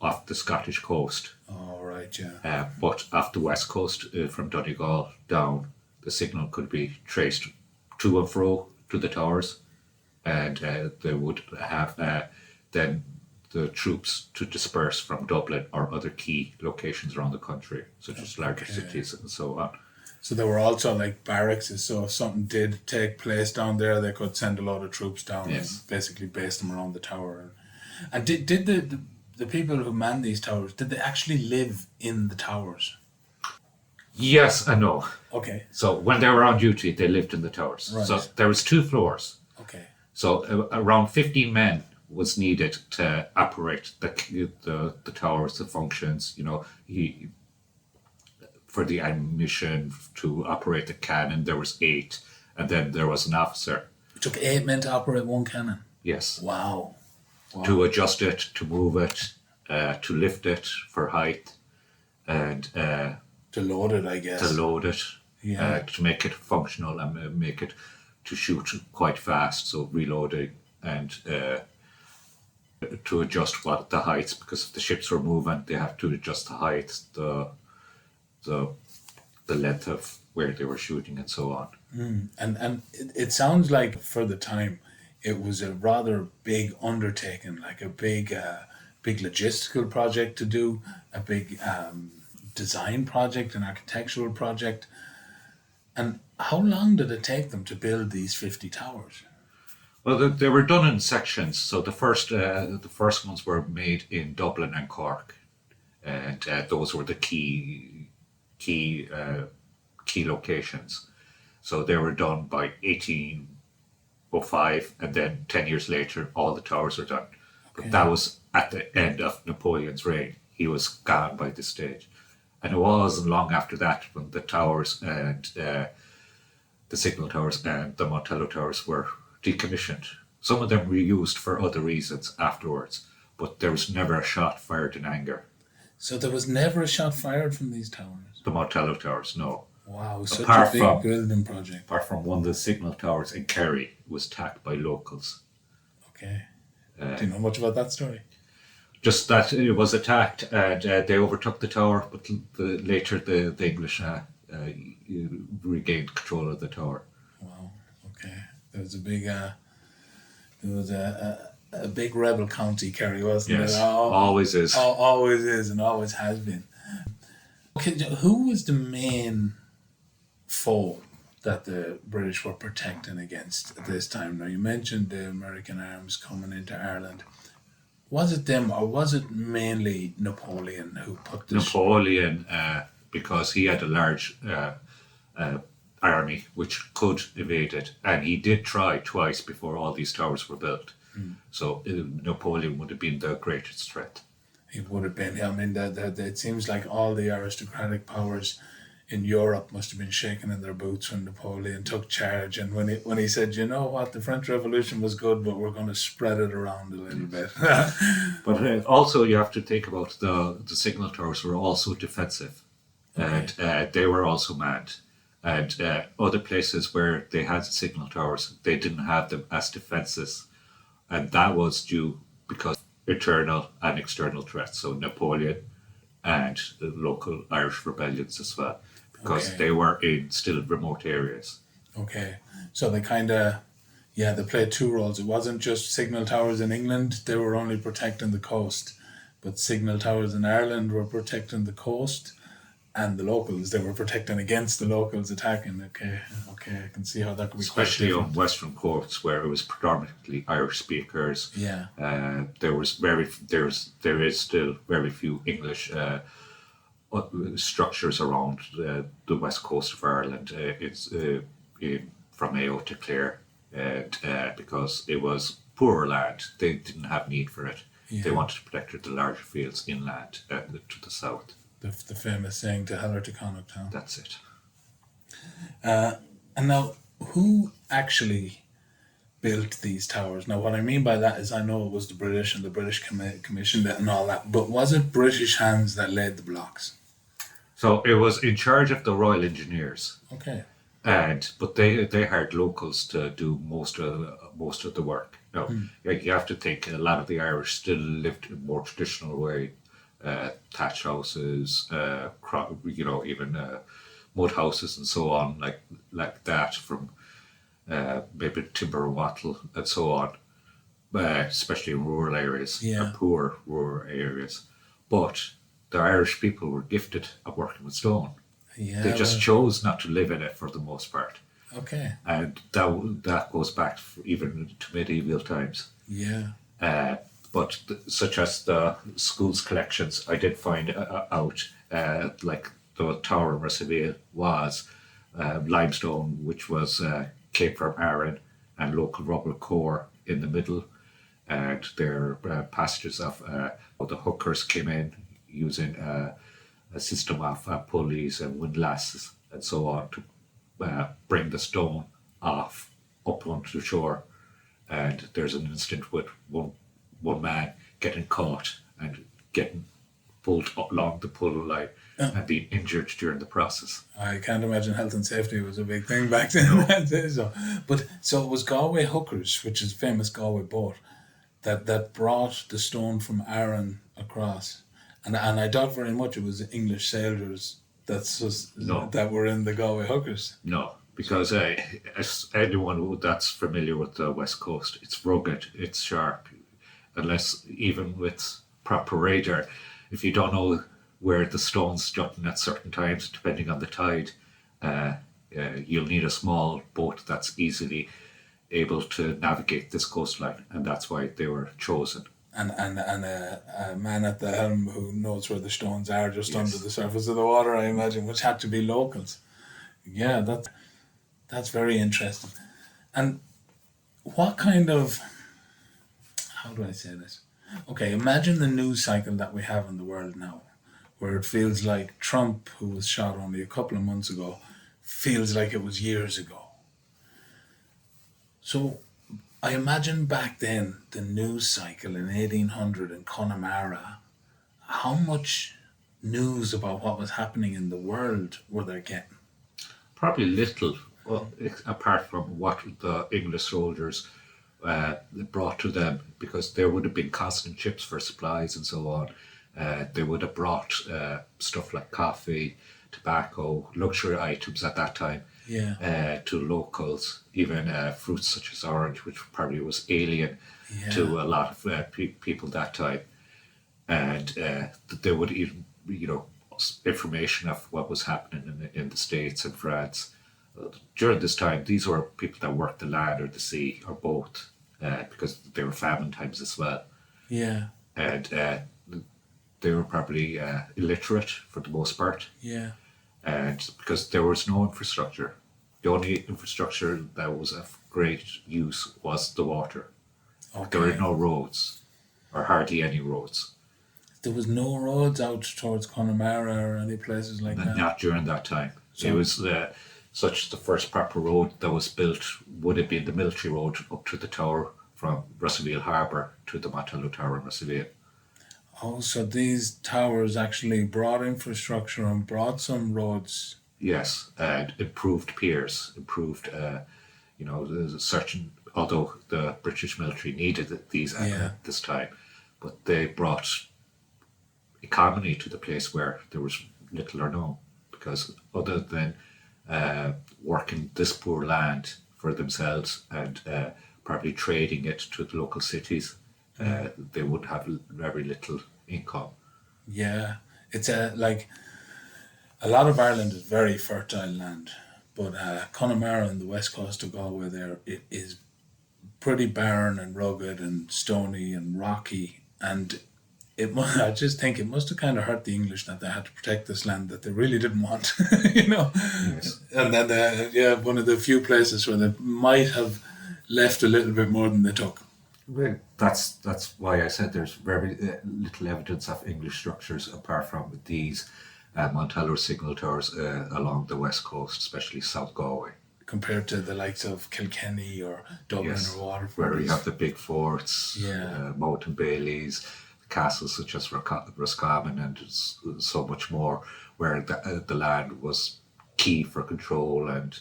off the Scottish coast. All right. Yeah. But off the west coast, from Donegal down, the signal could be traced to and fro to the towers, and they would have then the troops to disperse from Dublin or other key locations around the country, such as larger Okay. cities and so on. So there were also like barracks, so if something did take place down there, they could send a lot of troops down Yes. and basically base them around the tower. And did the people who manned these towers, did they actually live in the towers? Yes and no. Okay. So when they were on duty, they lived in the towers. Right. So there was 2 floors. Okay. So around 15 men was needed to operate the towers, the functions. You know, for the ammunition, to operate the cannon, there was 8, and then there was an officer. It took 8 men to operate one cannon. Yes. Wow. To adjust it, to move it, to lift it for height, and To load it, I guess. to load it, Yeah. to make it functional and make it to shoot quite fast, so reloading and to adjust what the heights, because if the ships were moving, they have to adjust the height, the length of where they were shooting, and so on. And it sounds like for the time, it was a rather big undertaking, like a big logistical project to do, a big design project, an architectural project. And how long did it take them to build these 50 towers? Well, they were done in sections. So the first ones were made in Dublin and Cork, and those were the key locations. So they were done by 1805, and then 10 years later, all the towers were done. But that was at the end of Napoleon's reign. He was gone by this stage. And it wasn't long after that when the towers and the signal towers and the Montello towers were decommissioned. Some of them were used for other reasons afterwards, but there was never a shot fired in anger. So there was never a shot fired from these towers? The Montello towers, no. Wow, such a big building project. Apart from one of the signal towers in Kerry was attacked by locals. Okay. Do you know much about that story? Just that it was attacked and they overtook the tower, but later the English regained control of the tower. Wow. Okay. There was a big rebel county, Kerry, wasn't Yes, it? always is. Always is and always has been. Okay, who was the main foe that the British were protecting against at this time? Now, you mentioned the American arms coming into Ireland. Was it them, or was it mainly Napoleon who put this? Napoleon, because he had a large army which could evade it, and he did try twice before all these towers were built. So Napoleon would have been the greatest threat. It would have been. I mean, it seems like all the aristocratic powers in Europe must have been shaking in their boots when Napoleon took charge, and when he said, you know what, the French Revolution was good, but we're going to spread it around a little bit. But also you have to think about the signal towers were also defensive, and they were also manned. And other places where they had signal towers, they didn't have them as defenses, and that was due because internal and external threats. So Napoleon and the local Irish rebellions as well, because they were in still remote areas. Okay, so they they played two roles. It wasn't just signal towers in England, they were only protecting the coast, but signal towers in Ireland were protecting the coast, and the locals, they were protecting against the locals attacking. Okay, I can see how that could be especially quite on western coasts where it was predominantly Irish speakers. Yeah. There is still very few English structures around the west coast of Ireland. It's from Mayo to Clare, and because it was poorer land, they didn't have need for it. Yeah. They wanted to protect the larger fields inland to the south. The famous saying, to Heller to Connacht. That's it. And now, who actually built these towers? Now, what I mean by that is, I know it was the British and the British commissioned it and all that, but was it British hands that laid the blocks? So it was in charge of the Royal Engineers. Okay. But they hired locals to do most of the work. Now, you have to think a lot of the Irish still lived in a more traditional way. Thatch houses, even mud houses and so on, like that, from maybe timber and wattle and so on, especially in rural areas, poor rural areas. But the Irish people were gifted at working with stone. Yeah, they just chose not to live in it for the most part. Okay. And that goes back even to medieval times. Yeah. But such as the school's collections, I did find out, like the tower in Rossaville was limestone, which was came from Arran, and local rubble core in the middle, and their passages of the hookers came in using a system of pulleys and windlasses and so on to bring the stone off up onto the shore. And there's an instant with one man getting caught and getting pulled up along the pull line and being injured during the process. I can't imagine health and safety was a big thing back then. So it was Galway hookers, which is famous Galway boat, that brought the stone from Arran across, and I doubt very much it was English sailors No, that were in the Galway hookers. no, because as anyone that's familiar with the West Coast, it's rugged, it's sharp, unless even with proper radar, if you don't know where the stone's jutting at certain times, depending on the tide, you'll need a small boat that's easily able to navigate this coastline, and that's why they were chosen. And a man at the helm who knows where the stones are just Yes. under the surface of the water, I imagine, which had to be locals. Yeah, that's very interesting. And what kind of, how do I say this? Okay, imagine the news cycle that we have in the world now, where it feels like Trump, who was shot only a couple of months ago, feels like it was years ago. So I imagine back then, the news cycle in 1800 in Connemara, how much news about what was happening in the world were they getting? Probably little, well, apart from what the English soldiers brought to them, because there would have been constant ships for supplies and so on. They would have brought stuff like coffee, tobacco, luxury items at that time to locals, even fruits such as orange, which probably was alien to a lot of people that time. And they would even, information of what was happening in the States and France. During this time, these were people that worked the land or the sea or both, because they were famine times as well. Yeah, And they were probably illiterate for the most part. yeah. And because there was no infrastructure, the only infrastructure that was of great use was the water. There were Okay. no roads, or hardly any roads. There was no roads out towards Connemara or any places like that. Not during that time. So- It was the first proper road that was built would have been the military road up to the tower from Russellville Harbour to the Montello Tower in Russellville. Oh, so these towers actually brought infrastructure and brought some roads. Yes, and improved piers, improved, there's a certain, although the British military needed these at this time, but they brought economy to the place where there was little or no, because other than working this poor land for themselves and probably trading it to the local cities, they would have very little income. Yeah, it's like a lot of Ireland is very fertile land, but Connemara on the west coast of Galway there, it is pretty barren and rugged and stony and rocky, and I just think it must have kind of hurt the English that they had to protect this land that they really didn't want, Yes. And then one of the few places where they might have left a little bit more than they took. Well, that's why I said there's very little evidence of English structures apart from these Montello signal towers along the west coast, especially South Galway. Compared to the likes of Kilkenny or Dublin Yes, or Waterford. where you have the big forts, Yeah. Moat and Baileys, castles such as Roscommon and so much more, where the land was key for control and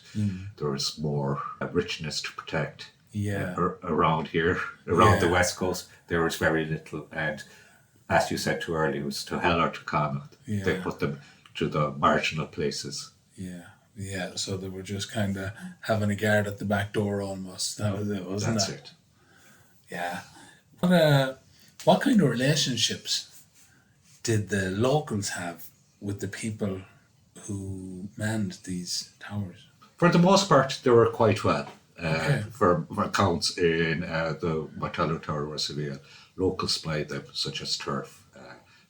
there was more richness to protect. Yeah. Around here, around the Yeah. west coast, there was very little, and as you said too early, it was to hell or to Connacht. They Yeah. put them to the marginal places. Yeah, so they were just kind of having a guard at the back door almost. That was it, wasn't That's it? it. Yeah. What kind of relationships did the locals have with the people who manned these towers? For the most part, they were quite well. Okay. For accounts in the Montello Tower of Seville, locals supplied them, such as turf,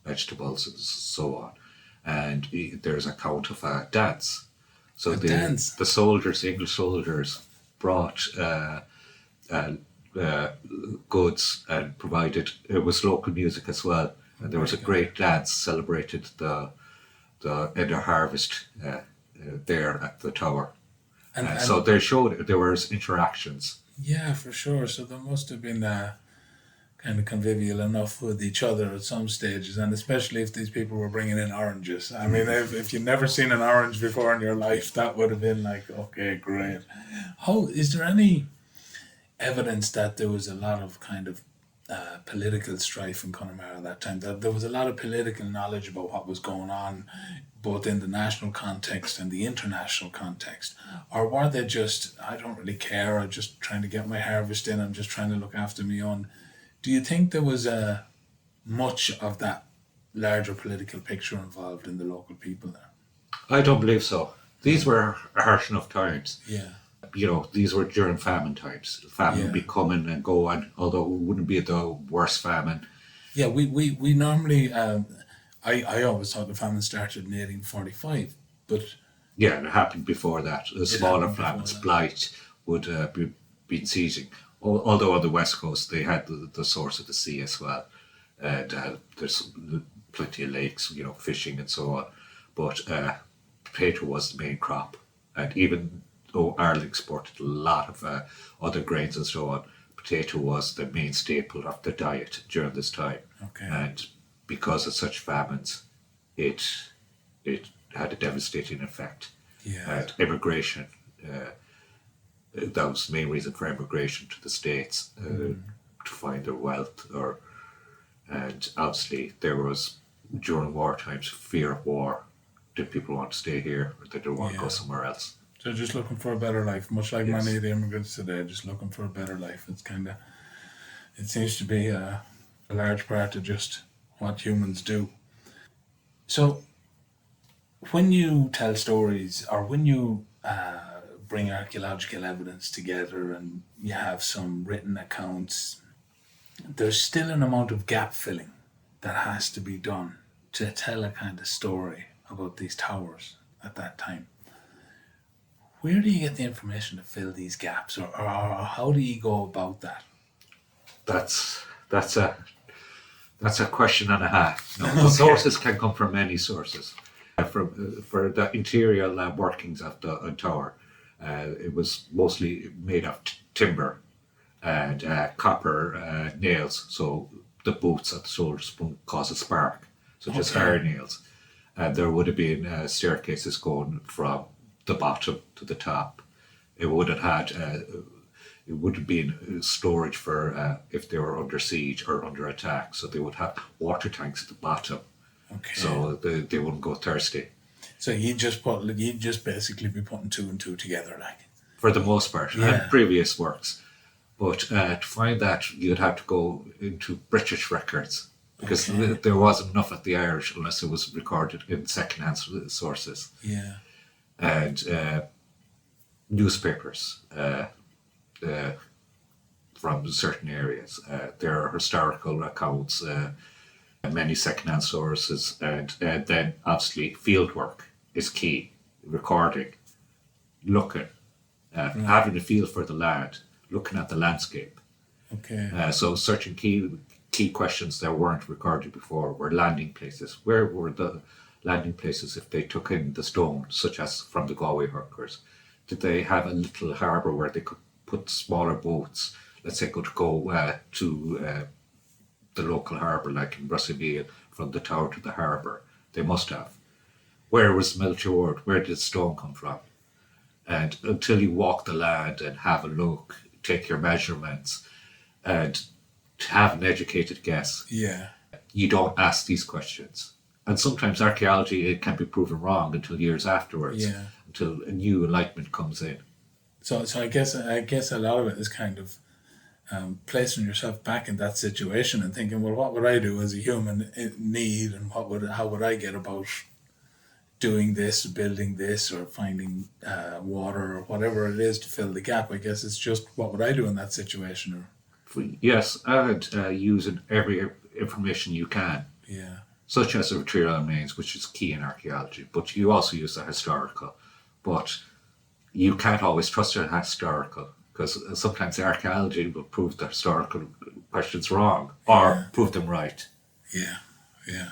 vegetables, and so on. And there's a account of a dance. So Dance? the soldiers, English soldiers, brought goods and provided. It was local music as well, and there was a great dance celebrated the end of harvest there at the tower. And So they showed there was interactions. yeah, for sure. So there must have been kind of convivial enough with each other at some stages, and especially if these people were bringing in oranges. I mean, if you've never seen an orange before in your life, that would have been like, okay, great. How is there any evidence that there was a lot of kind of political strife in Connemara at that time? That there was a lot of political knowledge about what was going on, both in the national context and the international context, or were they just, I don't really care, I'm just trying to get my harvest in, I'm just trying to look after my own? Do you think there was much of that larger political picture involved in the local people there? I don't believe so. These were harsh enough times. Yeah, These were during famine times. Famine would be yeah, coming and going, although it wouldn't be the worst famine. yeah. We normally, I always thought the famine started in 1845, but Yeah, it happened before that. The it smaller happened before famines, that. blight, would be seizing. Although on the west coast they had the source of the sea as well, and there's plenty of lakes, fishing and so on. But potato was the main crop, and even though Ireland exported a lot of other grains and so on, potato was the main staple of the diet during this time, Okay. and because of such famines, it it had a devastating effect. Yeah. And immigration, that was the main reason for immigration to the States, to find their wealth. And obviously there was, during war times, fear of war. Did people want to stay here, or did they want to go Yeah. somewhere else? So just looking for a better life, much like Yes. many of the immigrants today, just looking for a better life. It seems to be a large part of just what humans do. So when you tell stories, or when you bring archaeological evidence together and you have some written accounts, there's still an amount of gap filling that has to be done to tell a kind of story about these towers at that time. Where do you get the information to fill these gaps, or how do you go about that? That's that's a that's a question and a half. No, the Okay. sources can come from many sources. For the interior workings of the tower, it was mostly made of timber and copper nails. So the boots that the soldiers wouldn't cause a spark, so just Okay. iron nails. And there would have been staircases going from the bottom to the top. It would have had it would have been storage for if they were under siege or under attack. So they would have water tanks at the bottom, Okay. so they wouldn't go thirsty. So you just basically be putting two and two together, like. For the most part, and Yeah. previous works. But to find that, you'd have to go into British records because Okay. there wasn't enough at the Irish unless it was recorded in second-hand sources Yeah. and newspapers uh, from certain areas. There are historical accounts, many second-hand sources, and then obviously fieldwork is key. Recording, looking, Right. having a feel for the land, looking at the landscape. Okay. So certain key questions that weren't recorded before were landing places. Where were the landing places if they took in the stone, such as from the Galway workers? Did they have a little harbour where they could put smaller boats? Let's say could go to the local harbour, like in Russellville, from the tower to the harbour. They must have. Where was Melchior? Where did stone come from? And until you walk the land and have a look, take your measurements, and to have an educated guess, Yeah. you don't ask these questions. And sometimes archaeology, it can be proven wrong until years afterwards, Yeah. until a new enlightenment comes in. So I guess a lot of it is kind of placing yourself back in that situation and thinking, well, what would I do as a human in need, and how would I get about doing this, building this, or finding water, or whatever it is to fill the gap. I guess it's just, what would I do in that situation? Or Yes, and using every information you can, yeah, such as the material remains, which is key in archaeology, but you also use the historical. But you can't always trust the historical because sometimes the archaeology will prove the historical questions wrong yeah, or prove them right. yeah, yeah.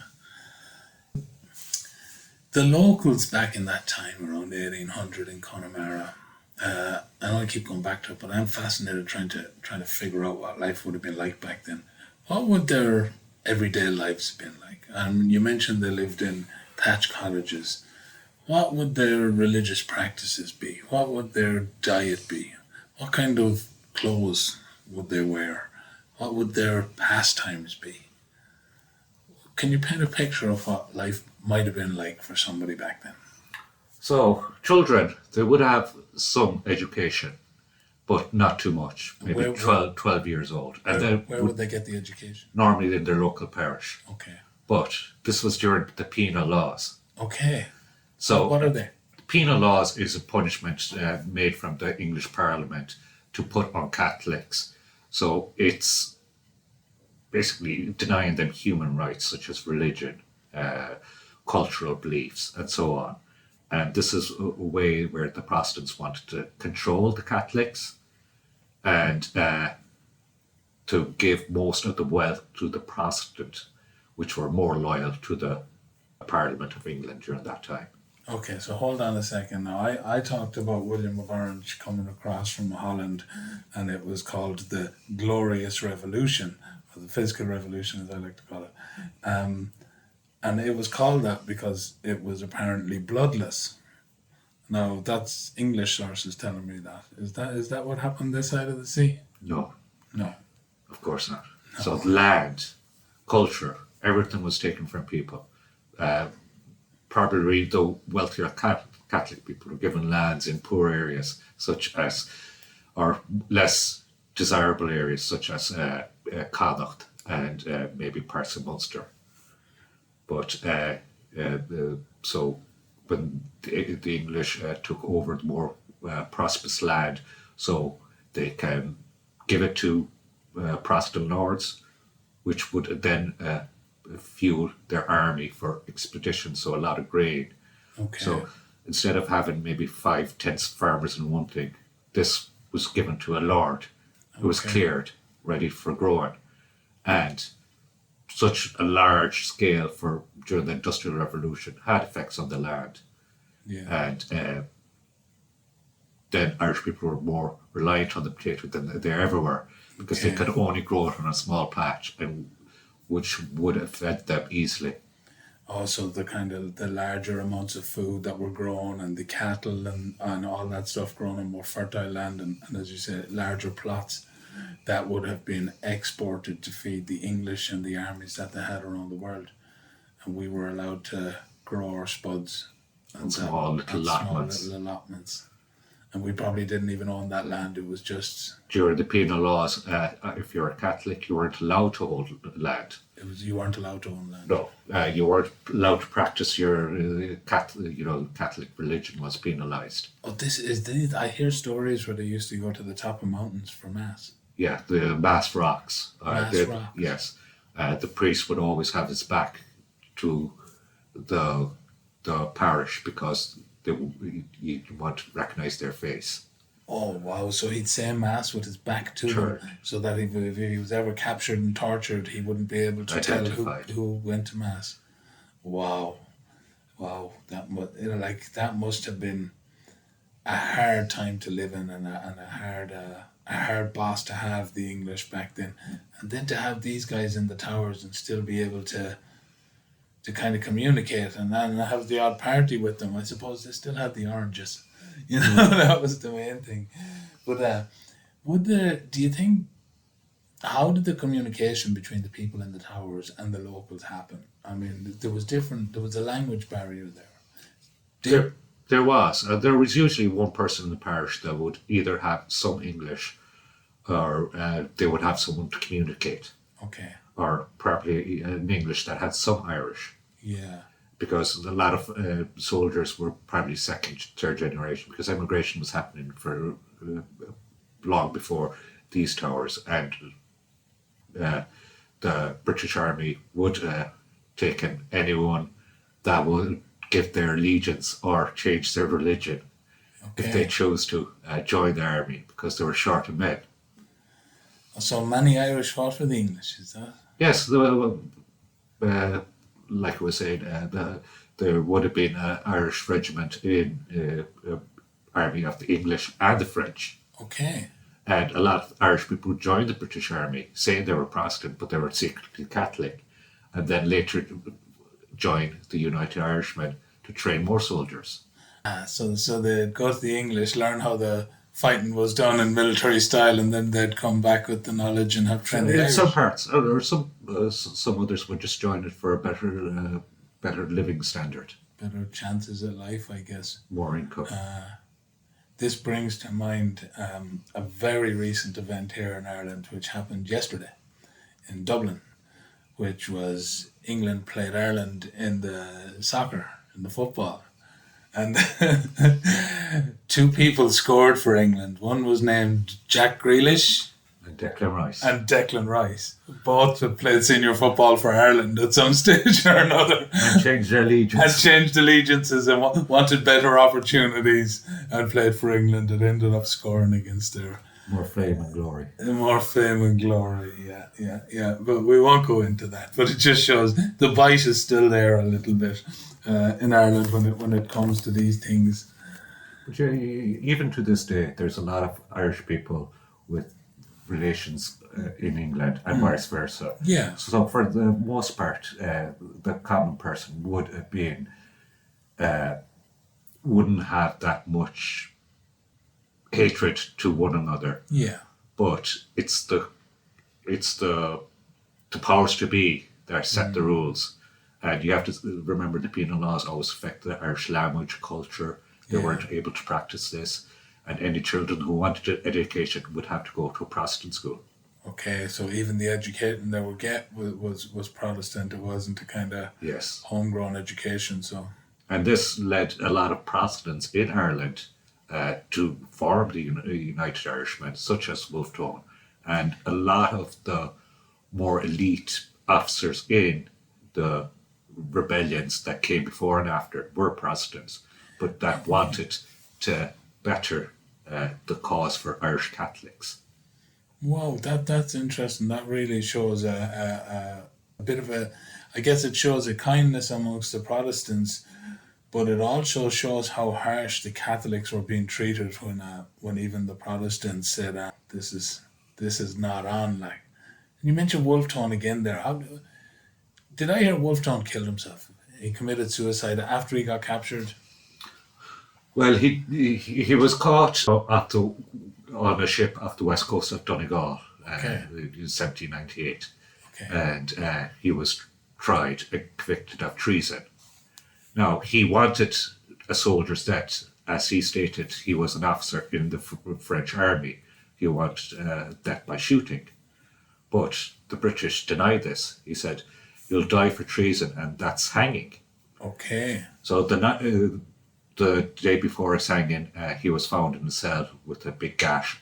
The locals back in that time, around 1800 in Connemara, I know I keep going back to it, but I'm fascinated trying to figure out what life would have been like back then. What would their everyday lives have been like? And you mentioned they lived in thatched cottages. What would their religious practices be? What would their diet be? What kind of clothes would they wear? What would their pastimes be? Can you paint a picture of what life might have been like for somebody back then? So, children, they would have some education, but not too much, And maybe 12 years old. And then where would they get the education? normally in their local parish. Okay. But this was during the penal laws. Okay. So, What are they? penal laws is a punishment made from the English Parliament to put on Catholics. So, it's basically denying them human rights such as religion, cultural beliefs, and so on. And this is a way where the Protestants wanted to control the Catholics and to give most of the wealth to the Protestant, which were more loyal to the Parliament of England during that time. Okay, so hold on a second now. I talked about William of Orange coming across from Holland, and it was called the Glorious Revolution, or the Physical Revolution, as I like to call it. And it was called that because it was apparently bloodless. Now, that's English sources telling me that. Is that what happened this side of the sea? No, No. of course not. So land, culture, everything was taken from people. Probably the wealthier Catholic people were given lands in poor areas, such as, or less desirable areas, such as Connacht and maybe parts of Munster. But so when the English took over the more prosperous land, so they can give it to Protestant lords, which would then fuel their army for expeditions, so a lot of grain. Okay. So instead of having maybe 5-10 farmers in one thing, this was given to a lord who was cleared, ready for growing. And such a large scale for during the Industrial Revolution had effects on the land. Yeah. And then Irish people were more reliant on the potato than they ever were, because they could only grow it on a small patch, and which would have fed them easily. Also, the kind of the larger amounts of food that were grown, and the cattle and all that stuff grown on more fertile land, and as you said, larger plots that would have been exported to feed the English and the armies that they had around the world. And we were allowed to grow our spuds and Small little allotments. Small little allotments. And we probably didn't even own that land. It was just... During the penal laws, if you're a Catholic, you weren't allowed to hold land. You weren't allowed to own land. No, you weren't allowed to practice your Catholic religion was penalised. Oh, I hear stories where they used to go to the top of mountains for mass. Yeah, the Mass rocks. Rocks. Yes. The priest would always have his back to the parish because you want to recognise their face. Oh, wow. So he'd say mass with his back to them, so that if he was ever captured and tortured, he wouldn't be able to tell who went to mass. Wow. That must have been a hard time to live in, and a hard boss to have, the English back then. And then to have these guys in the towers and still be able to kind of communicate and then have the odd party with them. I suppose they still had the oranges. That was the main thing. But do you think, how did the communication between the people in the towers and the locals happen? I mean, there was a language barrier there. There was usually one person in the parish that would either have some English or they would have someone to communicate. Okay. Or probably in English that had some Irish. Yeah. Because a lot of soldiers were probably second, third generation, because emigration was happening for long before these towers, and the British Army would take in anyone that would give their allegiance or change their religion if they chose to join the army, because they were short of men. So many Irish fought for the English, is that? Yes, like I was saying, there would have been an Irish regiment in army of the English and the French. Okay. And a lot of Irish people who joined the British Army saying they were Protestant, but they were secretly Catholic, and then later joined the United Irishmen to train more soldiers. So they'd go to the English, learn how the fighting was done in military style, and then they'd come back with the knowledge and have trained the In Irish. some parts, or some others would just join it for a better living standard, Better chances at life, I guess. more income. This brings to mind a very recent event here in Ireland, which happened yesterday in Dublin, which was England played Ireland in the soccer, in the football. And two people scored for England. One was named Jack Grealish And Declan Rice. and Declan Rice. Both had played senior football for Ireland at some stage or another. And changed their allegiance. Had changed allegiances and wanted better opportunities and played for England and ended up scoring against their More fame and glory. more fame and glory. Yeah. But we won't go into that. But it just shows the bite is still there a little bit in Ireland when it comes to these things. But even to this day, there's a lot of Irish people with relations in England and vice versa. Yeah. So for the most part, the common person would have been, wouldn't have that much hatred to one another. Yeah. But it's the powers to be that set the rules. And you have to remember the penal laws always affect the Irish language, culture. They weren't able to practice this. And any children who wanted education would have to go to a Protestant school. Okay, so even the educating they would get was Protestant. It wasn't a kind of Yes. homegrown education. So And this led a lot of Protestants in Ireland to form the United Irishmen, such as Wolfe Tone. And a lot of the more elite officers in the rebellions that came before and after were Protestants, but that wanted to better the cause for Irish Catholics. wow, that's interesting. That really shows a bit of a, I guess it shows a kindness amongst the Protestants, but it also shows how harsh the Catholics were being treated when even the Protestants said this is not on. Like, and you mentioned Wolfe Tone again there. Did I hear Wolfe Tone killed himself? He committed suicide after he got captured. Well, he was caught on a ship off the west coast of Donegal in 1798. Okay. And he was tried and convicted of treason. Now, he wanted a soldier's death. As he stated, he was an officer in the French army. He wanted death by shooting. But the British denied this. He said, "You'll die for treason, and that's hanging." Okay. So the day before his hanging, he was found in a cell with a big gash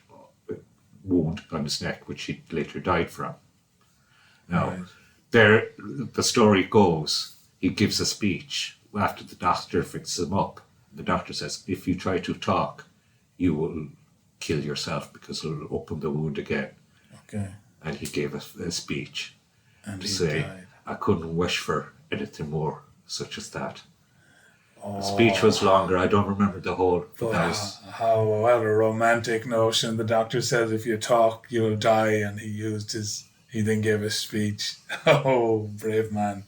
wound on his neck, which he later died from. Now, Right. the story goes, he gives a speech after the doctor fixes him up. The doctor says, "If you try to talk, you will kill yourself because it'll open the wound again." Okay. And he gave a speech And to he say, died. "I couldn't wish for anything more such as that." Oh, The speech was longer. I don't remember the whole. but That was, what a romantic notion. The doctor says if you talk, you'll die, and he then gave a speech. Oh, brave man.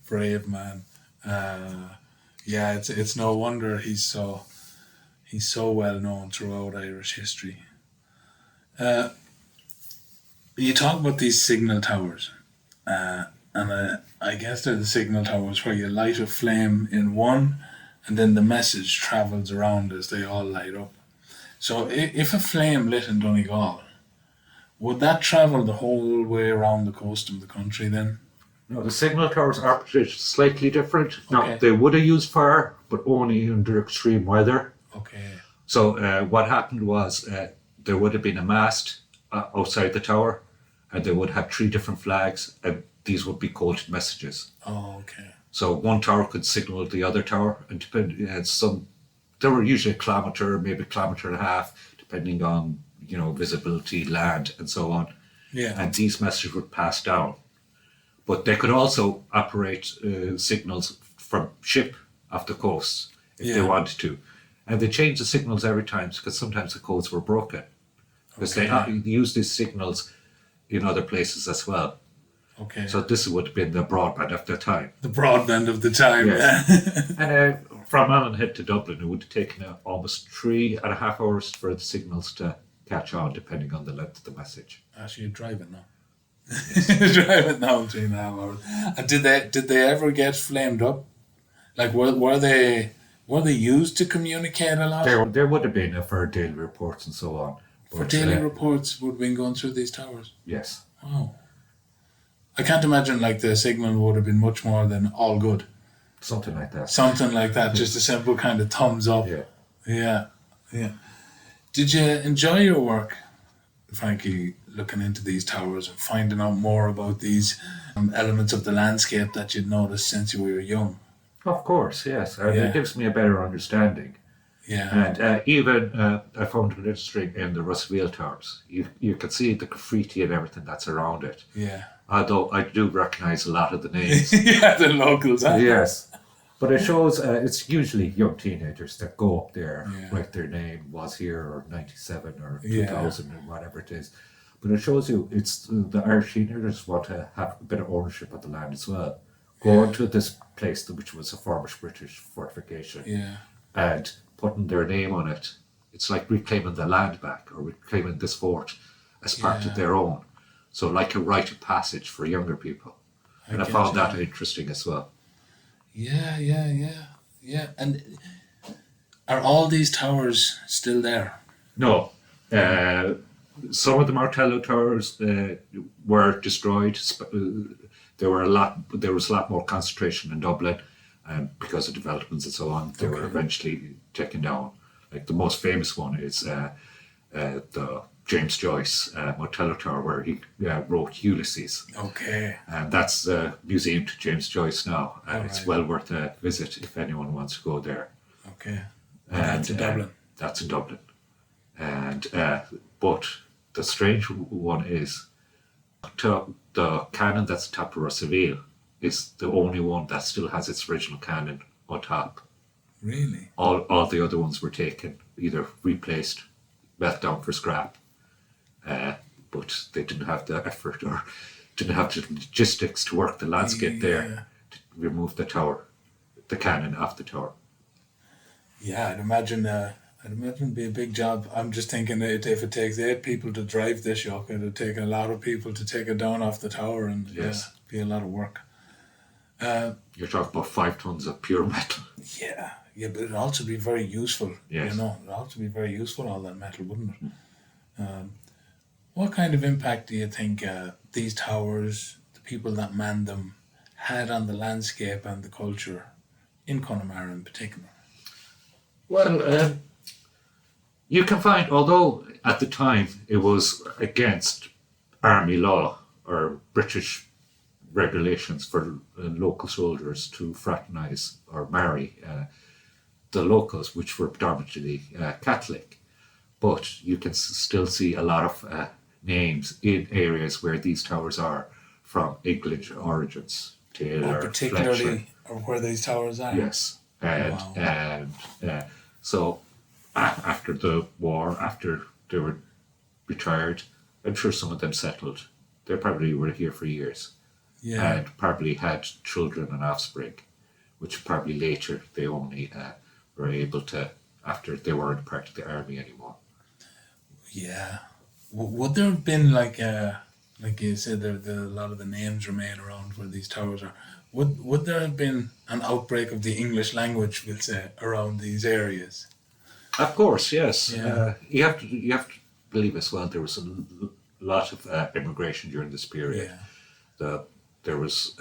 Brave man. Yeah, it's no wonder he's so well known throughout Irish history. You talk about these signal towers, and I guess they're the signal towers where you light a flame in one, and then the message travels around as they all light up. So if a flame lit in Donegal, would that travel the whole way around the coast of the country then? no, the signal towers are slightly different. Now, Okay. they would have used fire, but only under extreme weather. Okay. So what happened was there would have been a mast outside the tower, and they would have 3 different flags, and these would be coded messages. Oh, okay. So one tower could signal the other tower, and they were usually a kilometre, maybe a kilometre and a half, depending on visibility, land, and so on. Yeah. And these messages would pass down. But they could also operate signals from ship off the coast if they Yeah. wanted to. And they changed the signals every time because sometimes the codes were broken. because Okay. they use these signals in other places as well. Okay. So this would have been the broadband of the time. The broadband of the time. Yes. And from Allenhead to Dublin, it would have taken almost 3.5 hours for the signals to catch on, depending on the length of the message. Actually, you drive it now. Yes. Drive it now 3.5 hours. And did they ever get flamed up? Like were they used to communicate a lot? There would have been for daily reports and so on. For But, daily reports would have been going through these towers. yes. Wow. I can't imagine like the signal would have been much more than all good. Something like that. Something like that, just a simple kind of thumbs up. Yeah. Yeah. Yeah. Did you enjoy your work, Frankie, looking into these towers and finding out more about these elements of the landscape that you'd noticed since you were young? Of course, yes. Yeah. It gives me a better understanding. Yeah. And even I found it interesting in the Russellville Towers. You can see the graffiti and everything that's around it. Yeah. Although I do recognise a lot of the names. Yeah, the locals. Huh? Yes. But it shows it's usually young teenagers that go up there, Yeah. write their name, was here, or 97 or Yeah. 2000 or whatever it is. But it shows you it's the Irish teenagers want to have a bit of ownership of the land as well. Going to this place, which was a former British fortification, Yeah. and putting their name on it. It's like reclaiming the land back or reclaiming this fort as part Yeah. of their own. So like a rite of passage for younger people. And I get found you. that interesting as well. Yeah. And are all these towers still there? No. Some of the Martello towers were destroyed. There was a lot more concentration in Dublin, and because of developments and so on, they were eventually taken down. Like the most famous one is the James Joyce Martello Tower, where he wrote Ulysses, Okay. and that's a museum to James Joyce now, and it's Alright. well worth a visit if anyone wants to go there. Okay. And that's in Dublin. That's in Dublin, and but the strange one is the cannon that's atop of Russellville is the only one that still has its original cannon on top. Really? All the other ones were taken, either replaced, left down for scrap, but they didn't have the effort or didn't have the logistics to work the landscape there to remove the cannon off the tower. Yeah, I'd imagine it'd be a big job. I'm just thinking that if it takes 8 people to drive this yoke, it'd take a lot of people to take it down off the tower, and Yes. be a lot of work. You're talking about 5 tons of pure metal. Yeah, but it'd also be very useful. Yes. It'd also be very useful, all that metal, wouldn't it? What kind of impact do you think these towers, the people that manned them, had on the landscape and the culture in Connemara in particular? Well, you can find, although at the time it was against army law or British regulations for local soldiers to fraternise or marry the locals, which were predominantly Catholic. But you can still see a lot of names in areas where these towers are from English origins. Taylor, Particularly Fletcher. where these towers are? Yes. And so after the war, after they were retired, I'm sure some of them settled. They probably were here for years. Yeah. And probably had children and offspring, which probably later they only were able to, after they weren't part of the army anymore. Yeah. Would there have been like you said, a lot of the names remain around where these towers are. Would there have been an outbreak of the English language, we'll say, around these areas? Of course, yes. Yeah. You have to believe as well. There was a lot of immigration during this period. Yeah. There was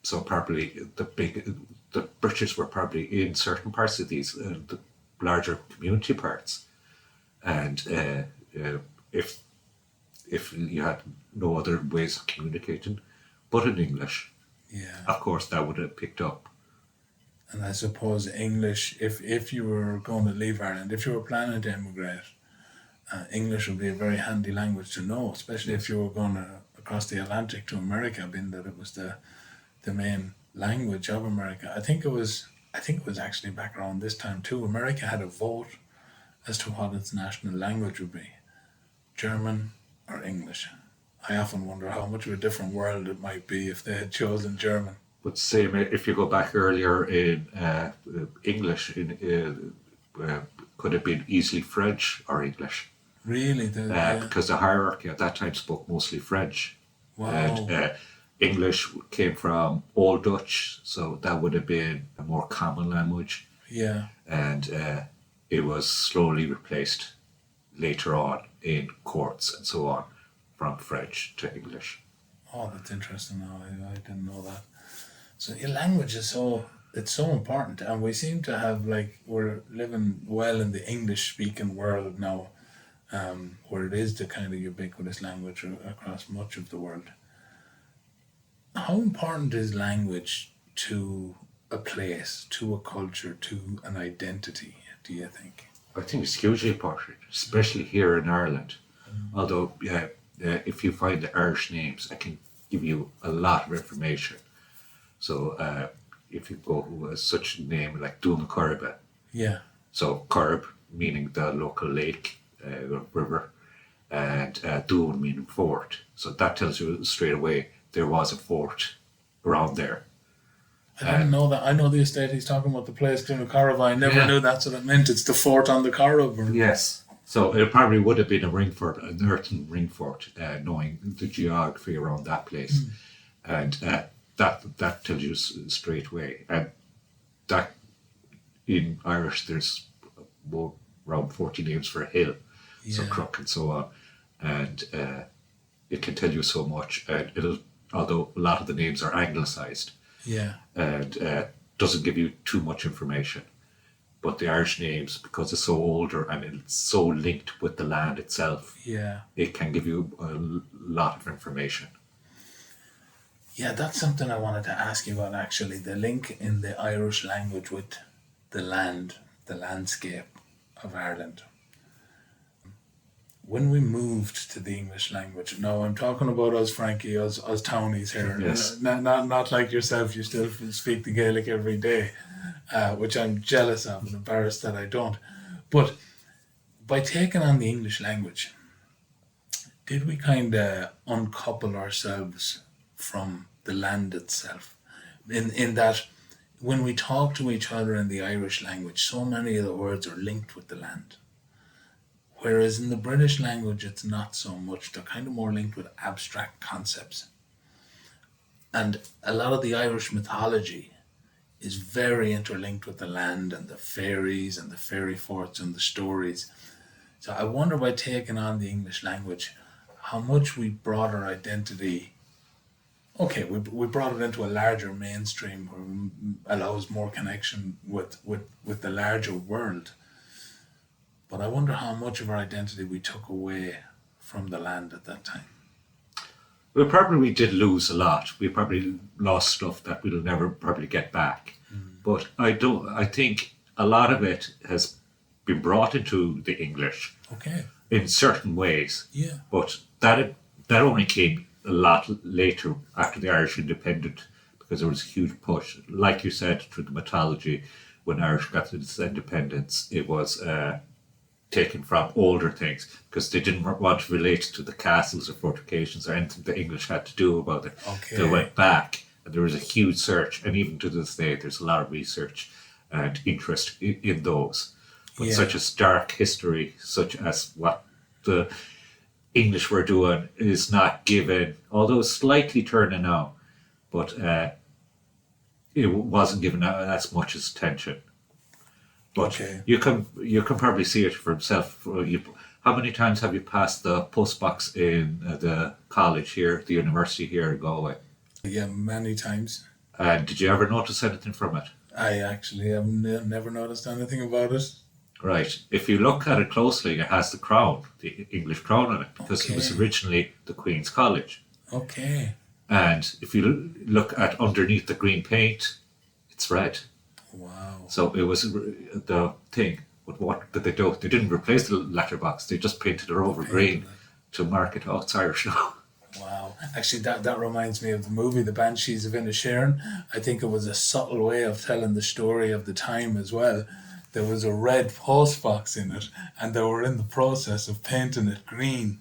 so probably the British were probably in certain parts of these the larger community parts, and if you had no other ways of communicating but in English, Yeah. of course that would have picked up. And I suppose English, if you were going to leave Ireland, if you were planning to emigrate, English would be a very handy language to know, especially if you were going across the Atlantic to America, being that it was the main language of America. I think it was actually back around this time too. America had a vote as to what its national language would be. German, or English? I often wonder how much of a different world it might be if they had chosen German. But same if you go back earlier in English, could have been easily French or English. Really? Yeah. Because the hierarchy at that time spoke mostly French. Wow. And English came from Old Dutch, so that would have been a more common language. Yeah. And it was slowly replaced later on in courts and so on from French to English. Oh, that's interesting. No, I didn't know that. So your language is it's so important, and we seem to have, like, we're living well in the English speaking world now, where it is the kind of ubiquitous language across much of the world. How important is language to a place, to a culture, to an identity, do you think? I think it's hugely important, especially here in Ireland. Although, if you find the Irish names, I can give you a lot of information. So, if you go with such a name like Doonacurba, Yeah. so Curb meaning the local lake, river, and Doon meaning fort. So that tells you straight away there was a fort around there. I didn't know that. I know the estate he's talking about, the place Doonacurba. I never knew that's what it meant. It's the fort on the Corrib. Yes. So it probably would have been a ring fort, an earthen ring fort, knowing the geography around that place. And that tells you straight away. And that, in Irish, there's around 40 names for a hill, so Crook and so on. And it can tell you so much. And although a lot of the names are anglicised, and doesn't give you too much information. But the Irish names, because it's so older and it's so linked with the land itself, it can give you a lot of information. Yeah, that's something I wanted to ask you about, actually. The link in the Irish language with the land, the landscape of Ireland. When we moved to the English language, now I'm talking about us, Frankie, us townies here. Yes. Not like yourself, you still speak the Gaelic every day, which I'm jealous of and embarrassed that I don't. But by taking on the English language, did we kind of uncouple ourselves from the land itself? In that, when we talk to each other in the Irish language, so many of the words are linked with the land. Whereas in the British language, it's not so much. They're kind of more linked with abstract concepts. And a lot of the Irish mythology is very interlinked with the land and the fairies and the fairy forts and the stories. So I wonder, by taking on the English language, how much we brought our identity. Okay, we brought it into a larger mainstream where it allows more connection with the larger world. But I wonder how much of our identity we took away from the land at that time. We did lose a lot. We probably lost stuff that we'll never probably get back. But I think a lot of it has been brought into the English. Okay. In certain ways. Yeah. But that only came a lot later after the Irish independence, because there was a huge push. Like you said, through the mythology, when Irish got its independence, it was taken from older things, because they didn't want to relate to the castles or fortifications or anything the English had to do about it. Okay. They went back, and there was a huge search, and even to this day there's a lot of research and interest in those. But such as dark history, such as what the English were doing, is not given, although slightly turning now, but it wasn't given as much as attention. But you can probably see it for yourself. How many times have you passed the post box in the college here, the university here in Galway? Yeah, many times. Did you ever notice anything from it? I actually have never noticed anything about it. Right. If you look at it closely, it has the crown, the English crown on it, because it was originally the Queen's College. Okay. And if you look at underneath the green paint, it's red. Wow. So it was the thing. But what did they do? They didn't replace the letterbox. They just painted it over green to mark it. Oh, it's Irish now. Wow. Actually, that reminds me of the movie The Banshees of Inisherin. I think it was a subtle way of telling the story of the time as well. There was a red postbox in it, and they were in the process of painting it green.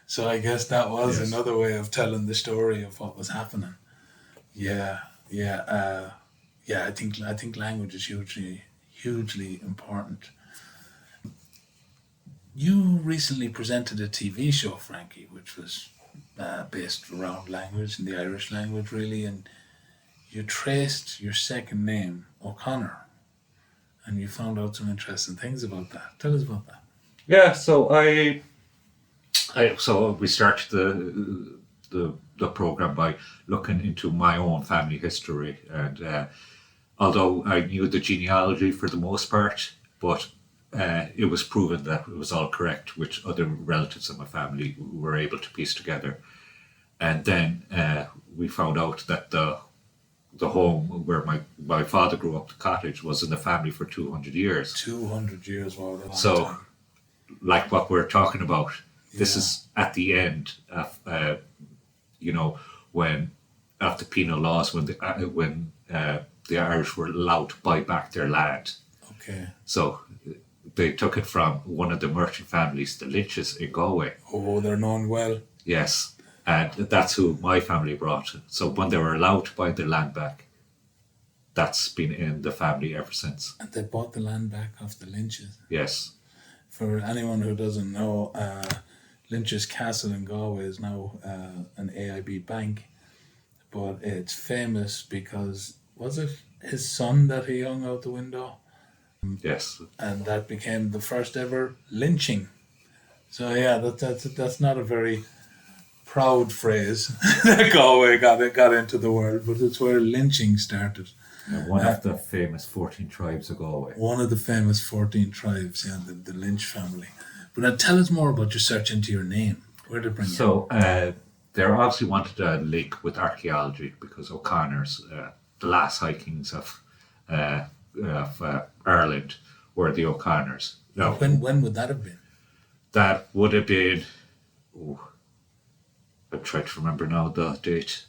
So I guess that was Yes. another way of telling the story of what was happening. Yeah, yeah, yeah. I think language is hugely important. You recently presented a TV show, Frankie, which was based around language and the Irish language, really, and you traced your second name, O'Connor, and you found out some interesting things about that. Tell us about that. Yeah, so so we started the program by looking into my own family history, and although I knew the genealogy for the most part, but it was proven that it was all correct, which other relatives of my family were able to piece together. And then we found out that the home where my father grew up, the cottage, was in the family for 200 years. 200 years, wow, a long So, time. like what we're talking about, this Yeah. is at the end of, when after penal laws, when the Irish were allowed to buy back their land. Okay. So they took it from one of the merchant families, the Lynches in Galway. Oh, they're known well. Yes, and that's who my family brought. So when they were allowed to buy their land back, that's been in the family ever since. And they bought the land back off the Lynches. Yes. For anyone who doesn't know, Lynch's Castle in Galway is now an AIB bank, but it's famous because, was it his son that he hung out the window? Yes. And that became the first ever lynching. So yeah, that's not a very proud phrase that Galway got into the world, but it's where lynching started. One of the famous 14 tribes of Galway. One of the famous 14 tribes, yeah, the Lynch family. But now tell us more about your search into your name. Where did it bring you? So they obviously wanted a link with archaeology because O'Connor's, the last high kings of Ireland were the O'Connors. Now, When would that have been? that would have been, I'm trying to remember now the date.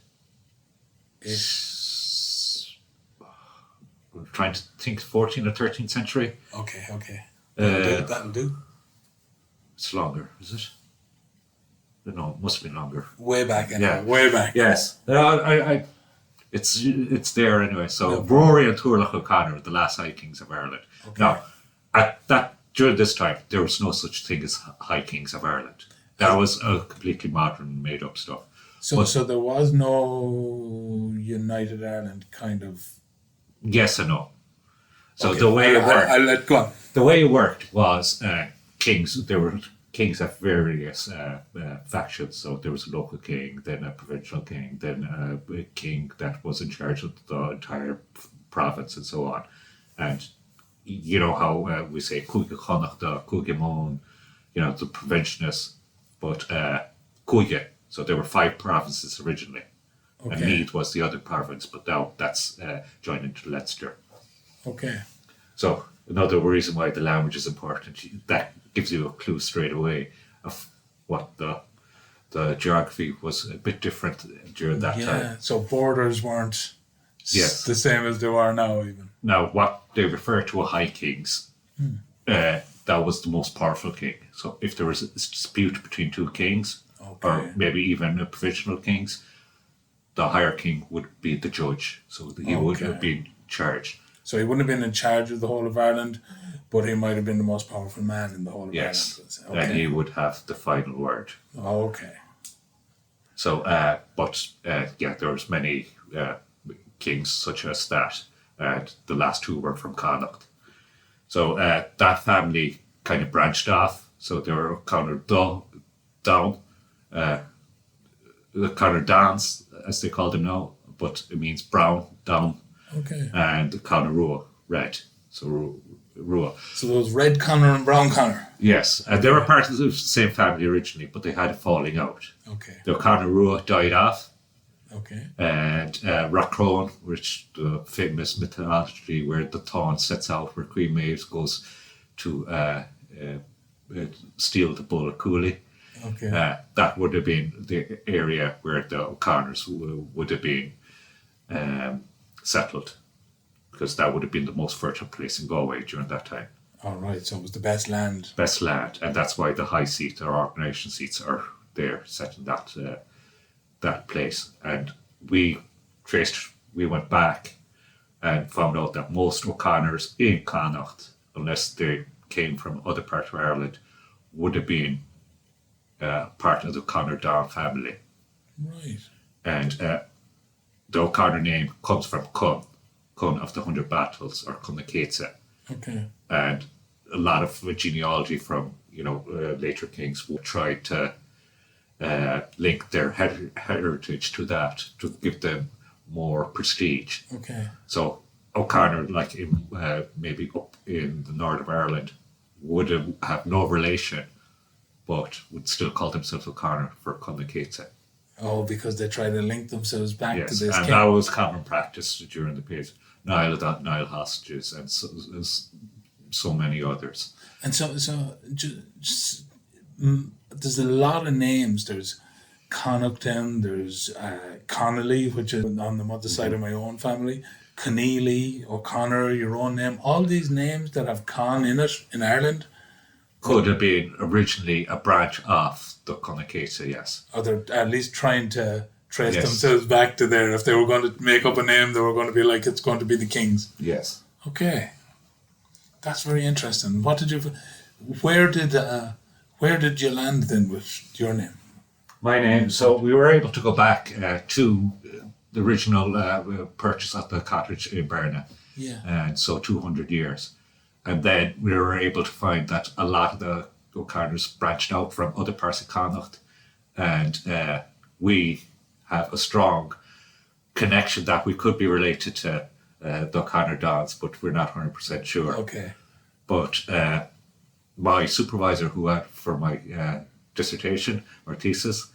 I'm trying to think 14th or 13th century. Okay. Uh, That'll do. It's longer, is it? No, it must have been longer. Way back, anyway. Yeah. Way back. Yes. It's there anyway. So No. Rory and Tuarlach O'Connor, the last high kings of Ireland. Okay. Now, during this time, there was no such thing as high kings of Ireland. That was a completely modern, made up stuff. So there was no United Ireland kind of. Yes and no. So Okay, the way it worked, I'll let go on. the way it worked was kings. There were kings of various factions. So there was a local king, then a provincial king, then a king that was in charge of the entire province, and so on. And you know how we say Cúige Connacht, Cúige Món, the provincialness, but Cúige. So there were 5 provinces originally. And Okay. Meath was the other province, but now that's joined into Leinster. Okay. So another reason why the language is important, that gives you a clue straight away of what the geography was a bit different during that time. Yeah. So borders weren't Yes. the same as they are now, even. Now, what they refer to as high kings, that was the most powerful king. So if there was a dispute between 2 kings, Okay. or maybe even provincial kings, the higher king would be the judge. So he would Okay. have been charged. So he wouldn't have been in charge of the whole of Ireland, but he might have been the most powerful man in the whole of Yes, Ireland. and Okay. he would have the final word. Okay. So, there was many kings such as that. The last 2 were from Connacht. So that family kind of branched off. So they were Conor Down, the Conor Downs, as they call them now, but it means brown, down, Okay. and Conor Rua, red. So Rua. So there was Red Connor and Brown Connor. Yes, and they were part of the same family originally, but they had a falling out. Okay. The Conor Rua died off, Okay. and Rathcrone, which the famous mythology where the Táin sets out, where Queen Maeve goes to steal the bull of Cooley. Okay. That would have been the area where the O'Connors would have been settled, because that would have been the most fertile place in Galway during that time. All right. So it was the best land. Best land, and that's why the high seat or ordination seats are there set in that place. And we went back and found out that most O'Connors in Connacht, unless they came from other parts of Ireland, would have been part of the O'Connor Don family. Right. And the O'Connor name comes from Cun of the 100 Battles, or Cunnacaitse. Okay. And a lot of genealogy from later kings would try to link their heritage to that to give them more prestige. Okay. So O'Connor, like in maybe up in the north of Ireland, would have no relation, but would still call themselves O'Connor for Cunnacaitse. Oh, because they try to link themselves back to this and king. that was common practice during the period. Nile hostages and so many others. And so there's a lot of names. There's Connaughton, there's Connolly, which is on the mother side of my own family, Conneely, O'Connor, your own name. All these names that have Con in it in Ireland could have been originally a branch of the Cunnacaitse, yes. Or they're at least trying to trace themselves back to there. If they were going to make up a name, they were going to be like, it's going to be the Kings. Yes. Okay. That's very interesting. Where did you land then with your name? My name, so we were able to go back to the original purchase at the cottage in Berna. Yeah. And so 200 years. And then we were able to find that a lot of the O'Connors branched out from other parts of Connacht. And we have a strong connection that we could be related to the O'Connor Dons, but we're not 100% sure. Okay. But my supervisor who had for my dissertation or thesis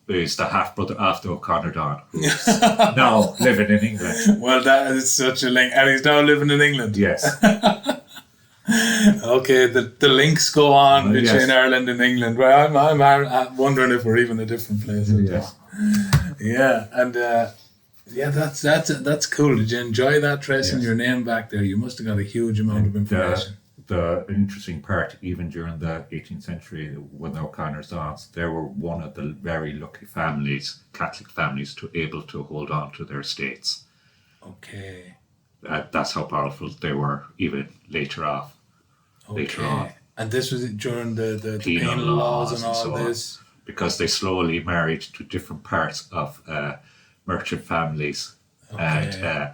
is the half-brother of the O'Connor Don, who's now living in England. Well, that is such a link. And he's now living in England. Yes. Okay, the links go on between Ireland and England. Well, I'm wondering if we're even a different place. Yes. Yeah, and that's cool. Did you enjoy that, tracing your name back there? You must have got a huge amount of information. The interesting part, even during the 18th century, when the O'Connors dons, they were one of the very lucky families, Catholic families, to able to hold on to their estates. Okay. That's how powerful they were, even later on. And this was during the penal laws and all so this? On, because they slowly married to different parts of merchant families. And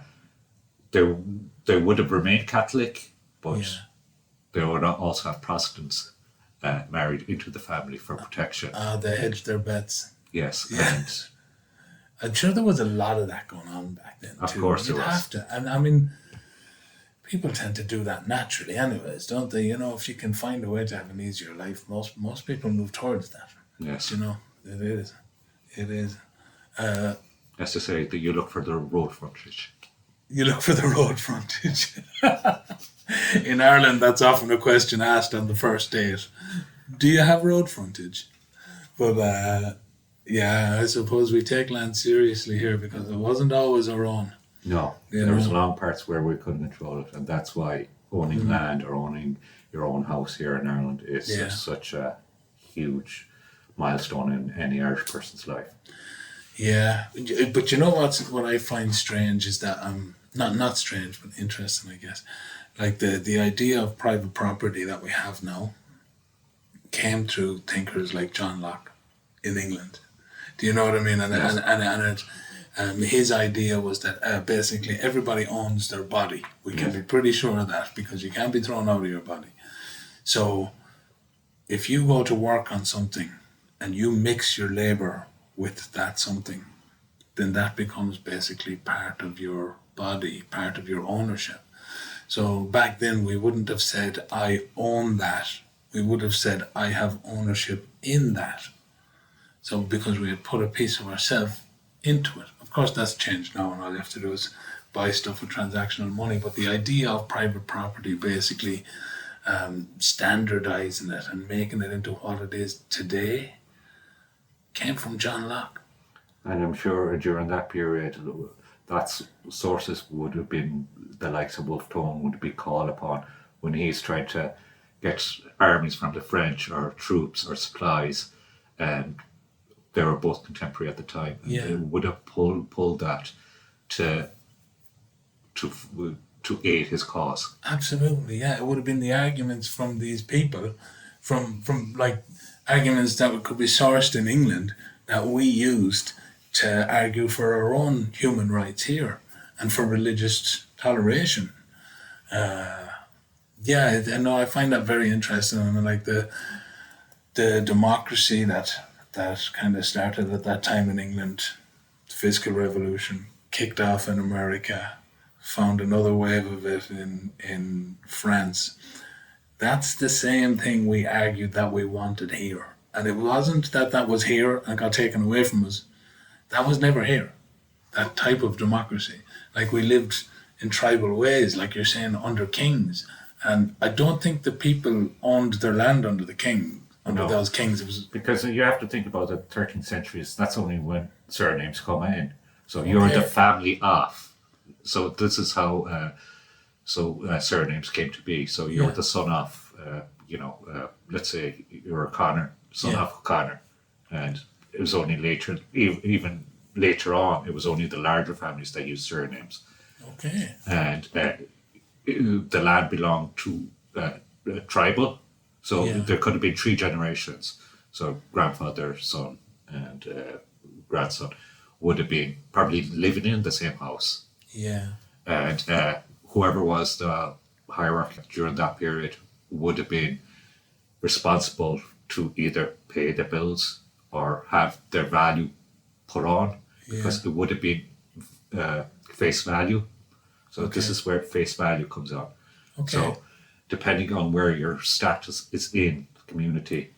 they would have remained Catholic, but they would also have Protestants married into the family for protection. They hedged their bets. Yes. Yeah. And I'm sure there was a lot of that going on back then, of too. course You'd there was. have to. And I mean, people tend to do that naturally anyways, don't they? You know, if you can find a way to have an easier life, most people move towards that. Yes. You know, it is. As to say, that you look for the road frontage. You look for the road frontage. In Ireland, that's often a question asked on the first date. Do you have road frontage? But I suppose we take land seriously here because it wasn't always our own. No, there was long parts where we couldn't control it, and that's why owning land or owning your own house here in Ireland is such a huge milestone in any Irish person's life. Yeah, but you know what I find strange is that not strange but interesting, I guess. Like the idea of private property that we have now came through thinkers like John Locke in England. Do you know what I mean? And his idea was that basically everybody owns their body. We can be pretty sure of that because you can't be thrown out of your body. So if you go to work on something and you mix your labor with that something, then that becomes basically part of your body, part of your ownership. So back then we wouldn't have said, I own that. We would have said, I have ownership in that. So because we had put a piece of ourselves into it. Of course, that's changed now, and all you have to do is buy stuff with transactional money. But the idea of private property, basically standardizing it and making it into what it is today, came from John Locke. And I'm sure during that period, that's sources would have been the likes of Wolfe Tone would be called upon when he's trying to get armies from the French or troops or supplies and they were both contemporary at the time. And Yeah. they would have pulled that to aid his cause. Absolutely, yeah. It would have been the arguments from these people, from like arguments that could be sourced in England that we used to argue for our own human rights here and for religious toleration. Yeah, I know. I find that very interesting, and I like the democracy that kind of started at that time in England. The fiscal revolution kicked off in America, found another wave of it in France. That's the same thing we argued that we wanted here. And it wasn't that was here and got taken away from us. That was never here. That type of democracy. Like we lived in tribal ways, like you're saying, under kings. And I don't think the people owned their land under the king, under No. those kings. It was Because you have to think about the 13th centuries, that's only when surnames come in. So you're the Okay. family of. So this is how surnames came to be. So you're Yeah. the son of, let's say you're O'Connor, son Yeah. of O'Connor. And it was only later, even later on, it was only the larger families that used surnames. okay. And the land belonged to tribal. So Yeah. there could have been 3 generations. So grandfather, son, and grandson would have been probably living in the same house. Yeah. And whoever was the hierarchy during that period would have been responsible to either pay the bills or have their value put on, because it would have been face value. So this is where face value comes on. Okay. So depending on where your status is in the community,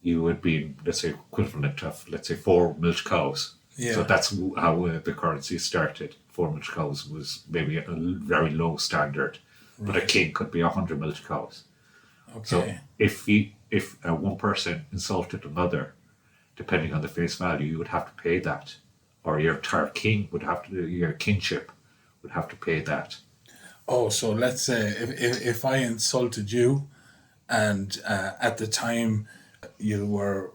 you would be, let's say, equivalent of, let's say, 4 milch cows. Yeah. So that's how the currency started. 4 milch cows was maybe a very low standard, but a Right. king could be 100 milch cows. Okay. So if one person insulted another, depending on the face value, you would have to pay that, or your entire king would have to, your kingship would have to pay that. Oh, so let's say if I insulted you, and at the time you were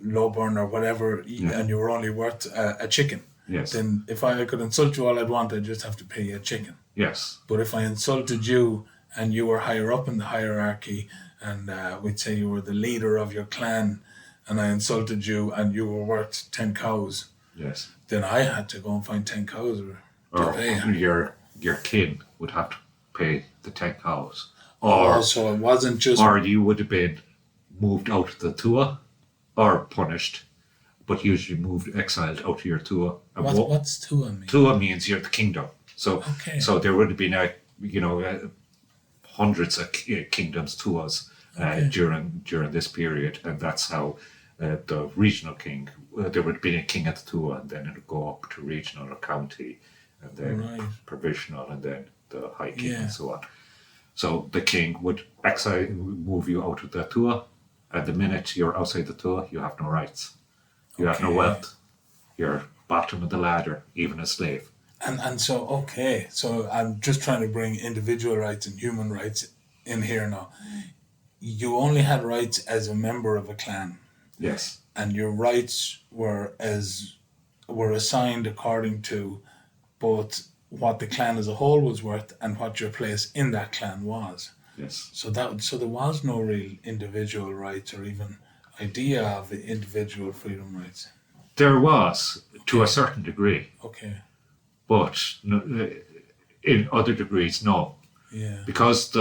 lowborn or whatever, and you were only worth a chicken, Yes. then if I could insult you all I'd want, I'd just have to pay you a chicken. Yes. But if I insulted you and you were higher up in the hierarchy, and we'd say you were the leader of your clan, and I insulted you and you were worth 10 cows, Yes. then I had to go and find 10 cows to Or pay you. your kin would have to pay the 10 cows. Oh, so it wasn't just... Or you would have been moved out of the Tua or punished, but usually exiled out of your Tua. And What's Tua mean? Tua means you're the kingdom. So Okay. so there would have been hundreds of kingdoms Tuas during this period, and that's how the regional king, there would be a king at the Tua, and then it would go up to regional or county, and then Right. provisional, and then the high king, Yeah. and so on. So the king would move you out of the Tua, and the minute you're outside the Tua, you have no rights. You have no Okay. wealth. You're bottom of the ladder, even a slave. And so, okay, so I'm just trying to bring individual rights and human rights in here now. You only had rights as a member of a clan, Yes. and your rights were assigned according to both what the clan as a whole was worth and what your place in that clan was. Yes. So there was no real individual rights or even idea of individual freedom rights. There was, to a certain degree, Okay, but in other degrees, no. yeah, Because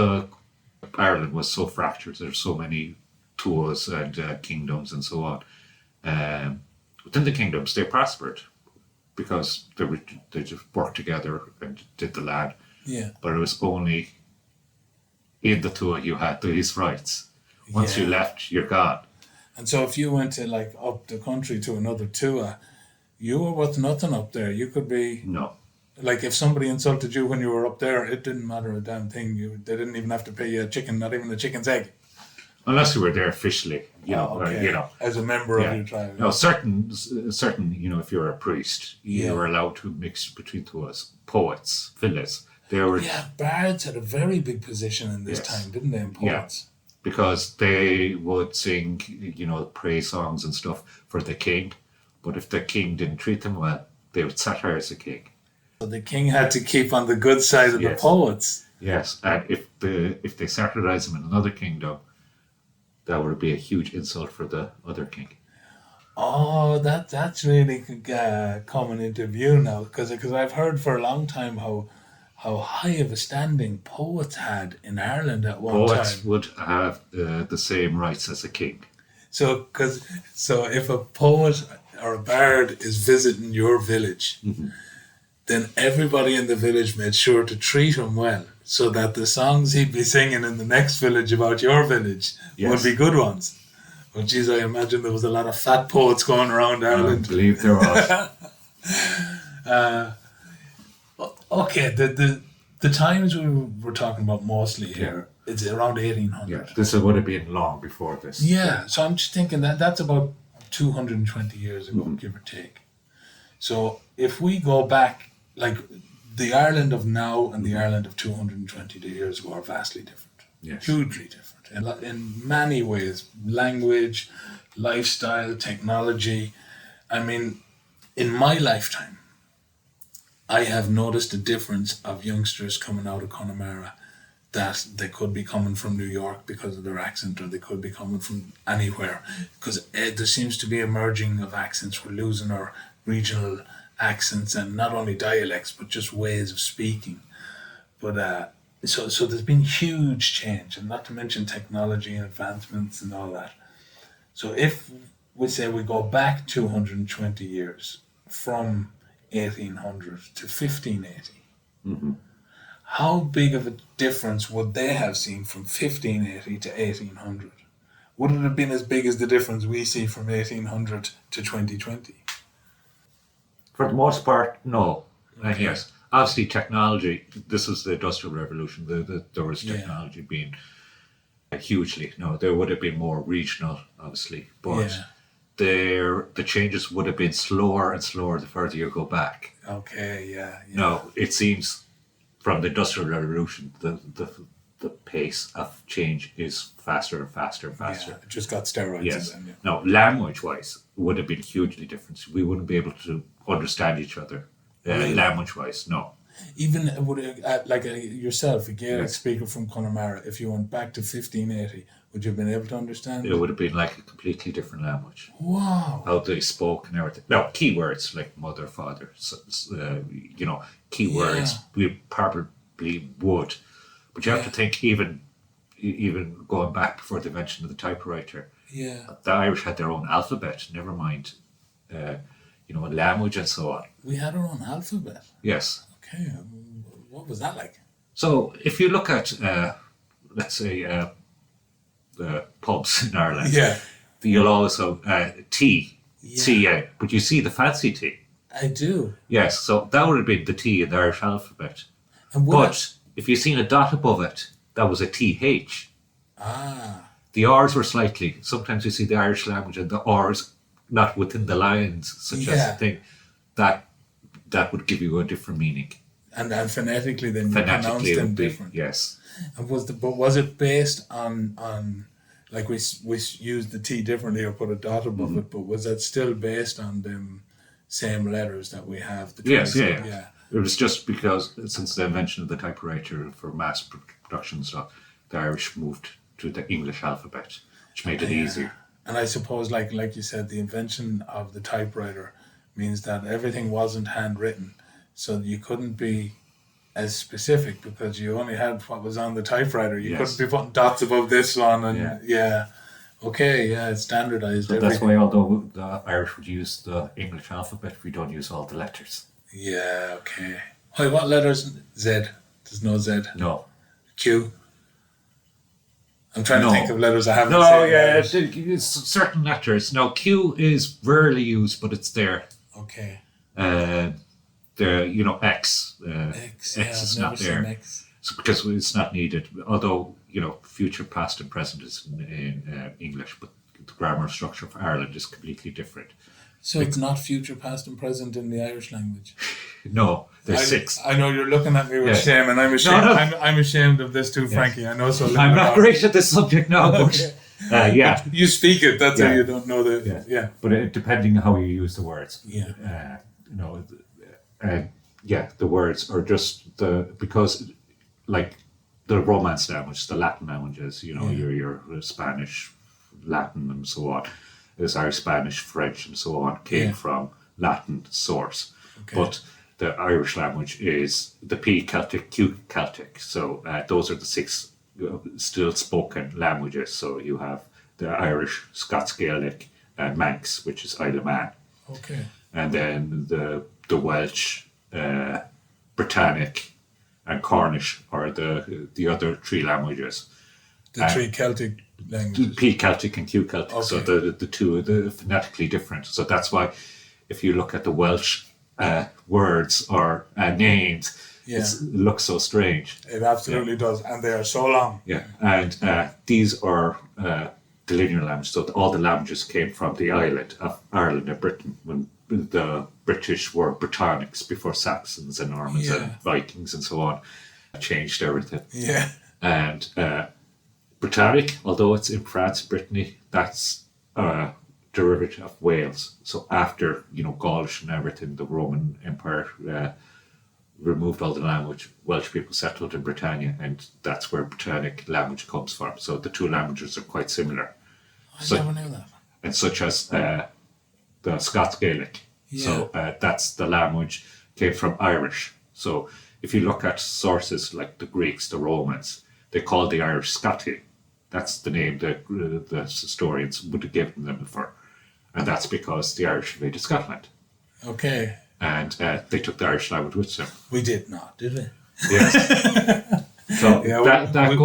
Ireland was so fractured, there's so many Tuas and kingdoms and so on. Within the kingdoms, they prospered because they just worked together and did the land. yeah. But it was only in the Tua you had these rights. Once you Yeah. left, you're gone. And so if you went to like up the country to another Tua, you were worth nothing up there. You could be No. like, if somebody insulted you when you were up there, it didn't matter a damn thing. They didn't even have to pay you a chicken, not even a chicken's egg. Unless you were there officially, As a member of your tribe. No, certain, if you're a priest, you Yeah. were allowed to mix between Tuas, poets, fillets. They were, Yeah, bards had a very big position in this Yes. time, didn't they, in Yeah. poets? because they would sing, praise songs and stuff for the king. But if the king didn't treat them well, they would satirize the king. So the king had to keep on the good side of the Yes. poets. Yes, and if they satirized him in another kingdom, that would be a huge insult for the other king. Oh, that's really coming into view now, because I've heard for a long time how high of a standing poets had in Ireland at one Poets time. would have the same rights as a king. So if a poet or a bard is visiting your village, then everybody in the village made sure to treat him well, so that the songs he'd be singing in the next village about your village would Yes. be good ones. Well, geez, I imagine there was a lot of fat poets going around I Ireland. believe there was. Okay, the times we were talking about mostly here, it's around 1800. Yeah, this would have been long before this. Yeah, so I'm just thinking that's about 220 years ago, give or take. So if we go back, like the Ireland of now and the Ireland of 220 years ago are vastly different. Yes. Hugely different. In many ways, language, lifestyle, technology. I mean, in my lifetime, I have noticed a difference of youngsters coming out of Connemara, that they could be coming from New York because of their accent, or they could be coming from anywhere, because there seems to be a merging of accents. We're losing our regional accents, and not only dialects but just ways of speaking. But so there's been huge change, and not to mention technology and advancements and all that. So if we say we go back 220 years from 1800 to 1580, how big of a difference would they have seen from 1580 to 1800? Would it have been as big as the difference we see from 1800 to 2020? For the most part, no. Okay. Yes, obviously technology. This is the Industrial Revolution. There was technology being hugely. No, there would have been more regional, obviously, but the changes would have been slower and slower the further you go back. Okay, yeah. No, it seems from the Industrial Revolution, the pace of change is faster and faster and faster. Yeah, it just got steroids. Yes. Then, Now, language-wise, it would have been hugely different. We wouldn't be able to understand each other. Really? Language-wise, no. Even yourself, a Gaelic speaker from Connemara, if you went back to 1580, would you have been able to understand? It would have been like a completely different language. Wow. How they spoke and everything. Now, keywords like mother, father, keywords, we probably would. But you have to think, even going back before the invention of the typewriter, the Irish had their own alphabet, never mind, language and so on. We had our own alphabet. Yes. Okay, what was that like? So if you look at, let's say, the pubs in Ireland, you'll always have T, C-A, but you see the fancy T. I do. Yes, so that would have been the T in the Irish alphabet. And if you've seen a dot above it, that was a TH. The R's were slightly, sometimes you see the Irish language and the R's not within the lines, such as the thing, that would give you a different meaning. And phonetically then you pronounced them different. Yes. And was it based on like we used the T differently or put a dot above it, but was that still based on them same letters that we have? Yes. It was just because since the invention of the typewriter for mass production and stuff, the Irish moved to the English alphabet, which made it easier. And I suppose, like you said, the invention of the typewriter means that everything wasn't handwritten, so you couldn't be as specific because you only had what was on the typewriter. You couldn't be putting dots above this one, and it's standardized. So that's why, although the Irish would use the English alphabet, we don't use all the letters. Yeah, okay. Wait, what letters? Z. There's no Z. No. Q. I'm trying to think of letters I haven't seen. It's certain letters. Now, Q is rarely used, but it's there. Okay. X. X is not there. X. So because it's not needed. Although, future, past and present is in English, but the grammar structure for Ireland is completely different. So it's not future, past, and present in the Irish language. No, there's six. I know you're looking at me with shame, and I'm ashamed. No. I'm ashamed of this too, Frankie. I know so little. I'm not great at this subject now, but yeah. You speak it. That's how you don't know the. Yeah. But depending on how you use the words. Yeah. The words are just because like the Romance language, the Latin languages, your Spanish, Latin, and so on. There's Irish, Spanish, French, and so on came from Latin source. Okay. But the Irish language is the P Celtic, Q Celtic. So those are the six still spoken languages. So you have the Irish, Scots Gaelic, and Manx, which is Isle of Man. Okay. And then the Welsh, Britannic, and Cornish are the other three languages. The three Celtic languages. P Celtic and Q Celtic. Okay. So the two are phonetically different. So that's why if you look at the Welsh words or names, it looks so strange. It absolutely does. And they are so long. Yeah. And these are the linear languages. So all the languages came from the island of Ireland and Britain when the British were Britannics before Saxons and Normans and Vikings and so on. Changed everything. Yeah. And Britannic, although it's in France, Brittany, that's a derivative of Wales. So after, Gaulish and everything, the Roman Empire removed all the language. Welsh people settled in Britannia, and that's where Britannic language comes from. So the two languages are quite similar. I never knew that. And such as the Scots Gaelic. Yeah. So that's the language came from Irish. So if you look at sources like the Greeks, the Romans, they called the Irish Scoti. That's the name the historians would have given them for. And that's because the Irish invaded Scotland. Okay. And they took the Irish language with them. We did not, did we? Yes. So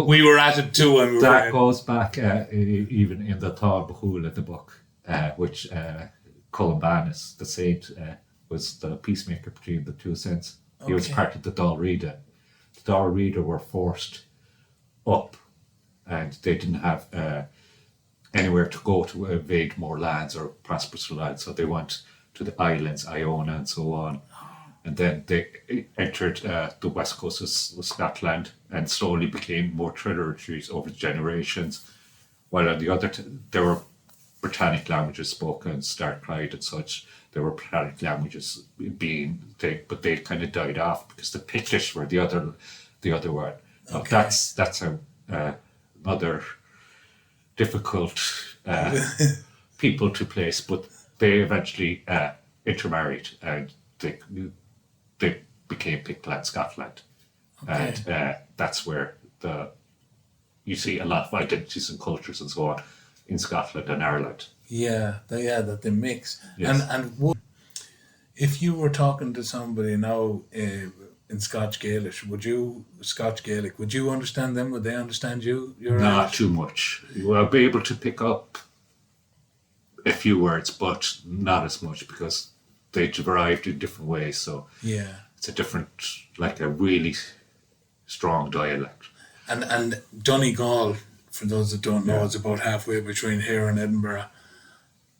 we were at it too. And that goes back even in the Tá Bahul of the book, which Columbanus, the saint, was the peacemaker between the two saints. Okay. He was part of the Dál Riada. The Dál Riada were forced up, and they didn't have anywhere to go to invade more lands or prosperous lands, so they went to the islands, Iona and so on. And then they entered the west coast of Scotland and slowly became more territories over generations. While on the other, there were Britannic languages spoken, Starclyde and such. There were Britannic languages but they kind of died off because the Pictish were the other one. Okay. That's another difficult people to place, but they eventually intermarried and they became Pictland Scotland. Okay. And that's where you see a lot of identities and cultures and so on in Scotland and Ireland. That they mix. Yes. And if you were talking to somebody now in Scotch Gaelic, would you understand them? Would they understand you? Not Irish? too much. I'll be able to pick up a few words, but not as much because they derived in different ways. So it's a really strong dialect. And Donegal, for those that don't know, is about halfway between here and Edinburgh.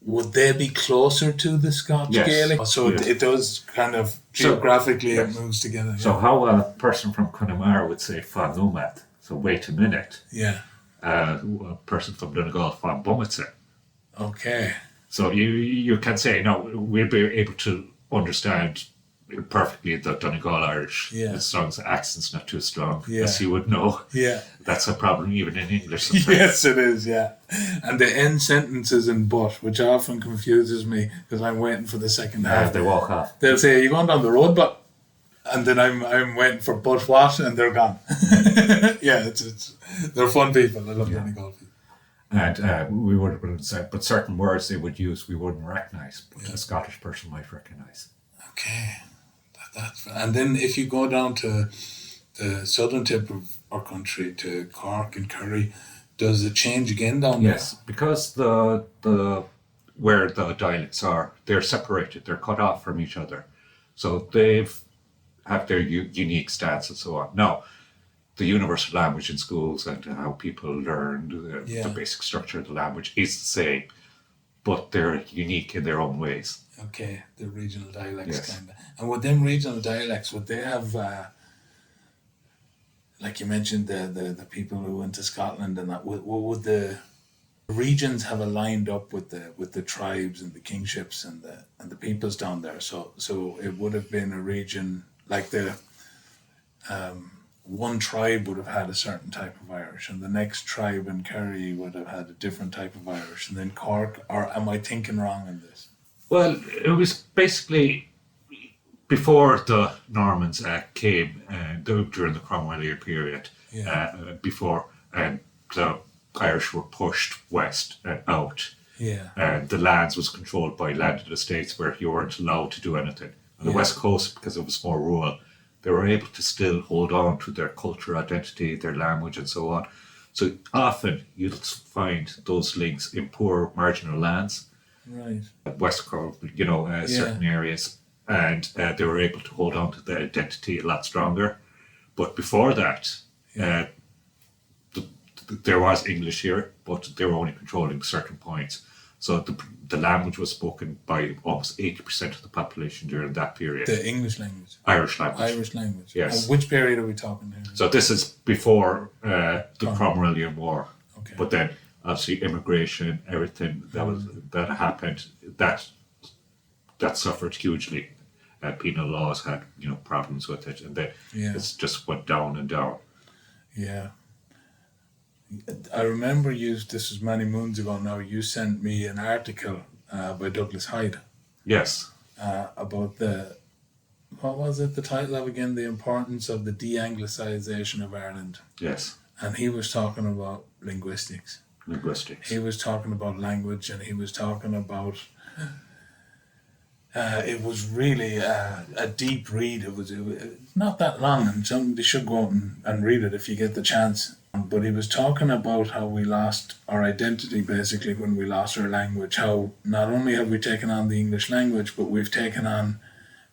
Would they be closer to the Scotch Gaelic? So it does kind of geographically it moves together. So how a person from Connemara would say fan nomad, so wait a minute. Yeah. A person from Donegal fan bummitse. Okay. So you can say, no, we'll be able to understand perfectly the Donegal Irish. As long as the accent's not too strong, as you would know. Yeah. That's a problem even in English sometimes. Yes, it is, And the end sentences in but, which often confuses me because I'm waiting for the second half. They walk off. They'll say, are you going down the road, but? And then I'm waiting for but what, and they're gone. They're fun people. I love Donegal people. And we would have said, but certain words they would use we wouldn't recognise, but a Scottish person might recognise. Okay. And then if you go down to the southern tip of our country, to Cork and Kerry, does it change again down there? Yes, because the where the dialects are, they're separated, they're cut off from each other. So have their unique stance and so on. Now, the universal language in schools and how people learn the basic structure of the language is the same. but they're unique in their own ways. Okay, the regional dialects Yes. kind of. And with them regional dialects, would they have, like you mentioned, the people who went to Scotland and that, would the regions have aligned up with the tribes and the kingships and the peoples down there? So it would have been a region like the one tribe would have had a certain type of Irish, and the next tribe in Kerry would have had a different type of Irish, and then Cork. Or am I thinking wrong in this? Well, it was basically before the Normans came during the Cromwellian period, Yeah. before the Irish were pushed west and out. Yeah. The lands was controlled by landed estates where you weren't allowed to do anything. On the Yeah. west coast, because it was more rural, they were able to still hold on to their culture, identity, their language, and so on. So often you'll find those links in poor marginal lands, Right. west coast, certain areas, and they were able to hold on to their identity a lot stronger. But before that, there was English here, but they were only controlling certain points. So the language was spoken by almost 80% of the population during that period. The English language. Irish language. Irish language. Yes. And which period are we talking here? So this is before the Cromwellian War. Okay. But then obviously immigration, everything that happened, that suffered hugely. Penal laws had problems with it, and then it just went down and down. Yeah. I remember this was many moons ago now, you sent me an article by Douglas Hyde Yes. about what was it, the title of again, The Importance of the De-Anglicization of Ireland. Yes. And he was talking about linguistics. He was talking about language, and he was talking about it was really a deep read. It was not that long, and somebody should go out and read it if you get the chance. But he was talking about how we lost our identity basically when we lost our language. How not only have we taken on the English language, but we've taken on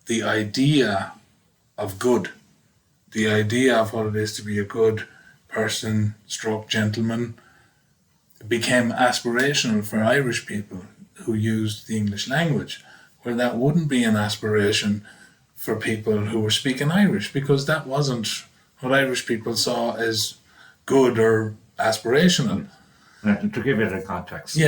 the idea of good, the idea of what it is to be a good person, gentleman. It became aspirational for Irish people who used the English language, where that wouldn't be an aspiration for people who were speaking Irish, because that wasn't what Irish people saw as good or aspirational. And to give it a context,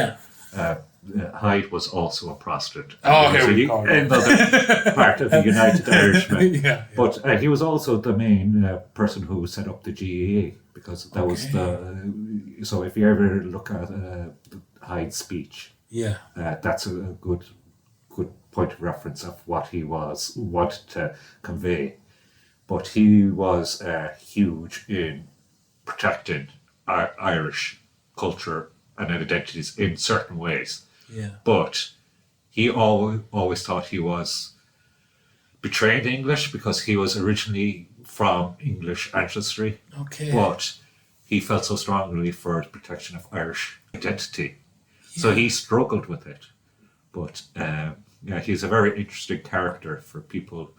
Hyde was also a Protestant. Oh, here we go. Another part of the United Irishmen. Yeah. But he was also the main person who set up the GAA, because that was so if you ever look at Hyde's speech, that's a good point of reference of what he wanted to convey. But he was huge in protecting Irish culture and identities in certain ways. Yeah. But he always thought he was betraying the English because he was originally from English ancestry. Okay. But he felt so strongly for the protection of Irish identity. So he struggled with it. But he's a very interesting character for people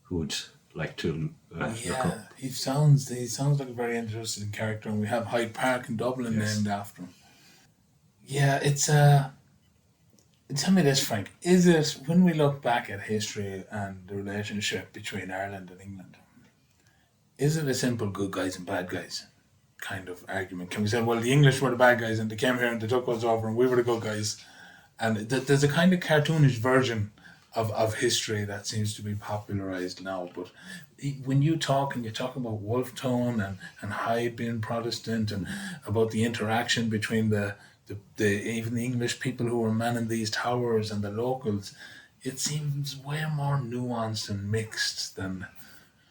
who would like to look up. He sounds like a very interesting character, and we have Hyde Park in Dublin named after him. Yeah, tell me this, Frank. Is it, when we look back at history and the relationship between Ireland and England, is it a simple good guys and bad guys kind of argument? Can we say, well, the English were the bad guys and they came here and they took us over and we were the good guys? And there's a kind of cartoonish version of history that seems to be popularized now. But when you talk about Wolfe Tone and Hyde being Protestant, and about the interaction between the even the English people who were manning these towers and the locals, it seems way more nuanced and mixed than.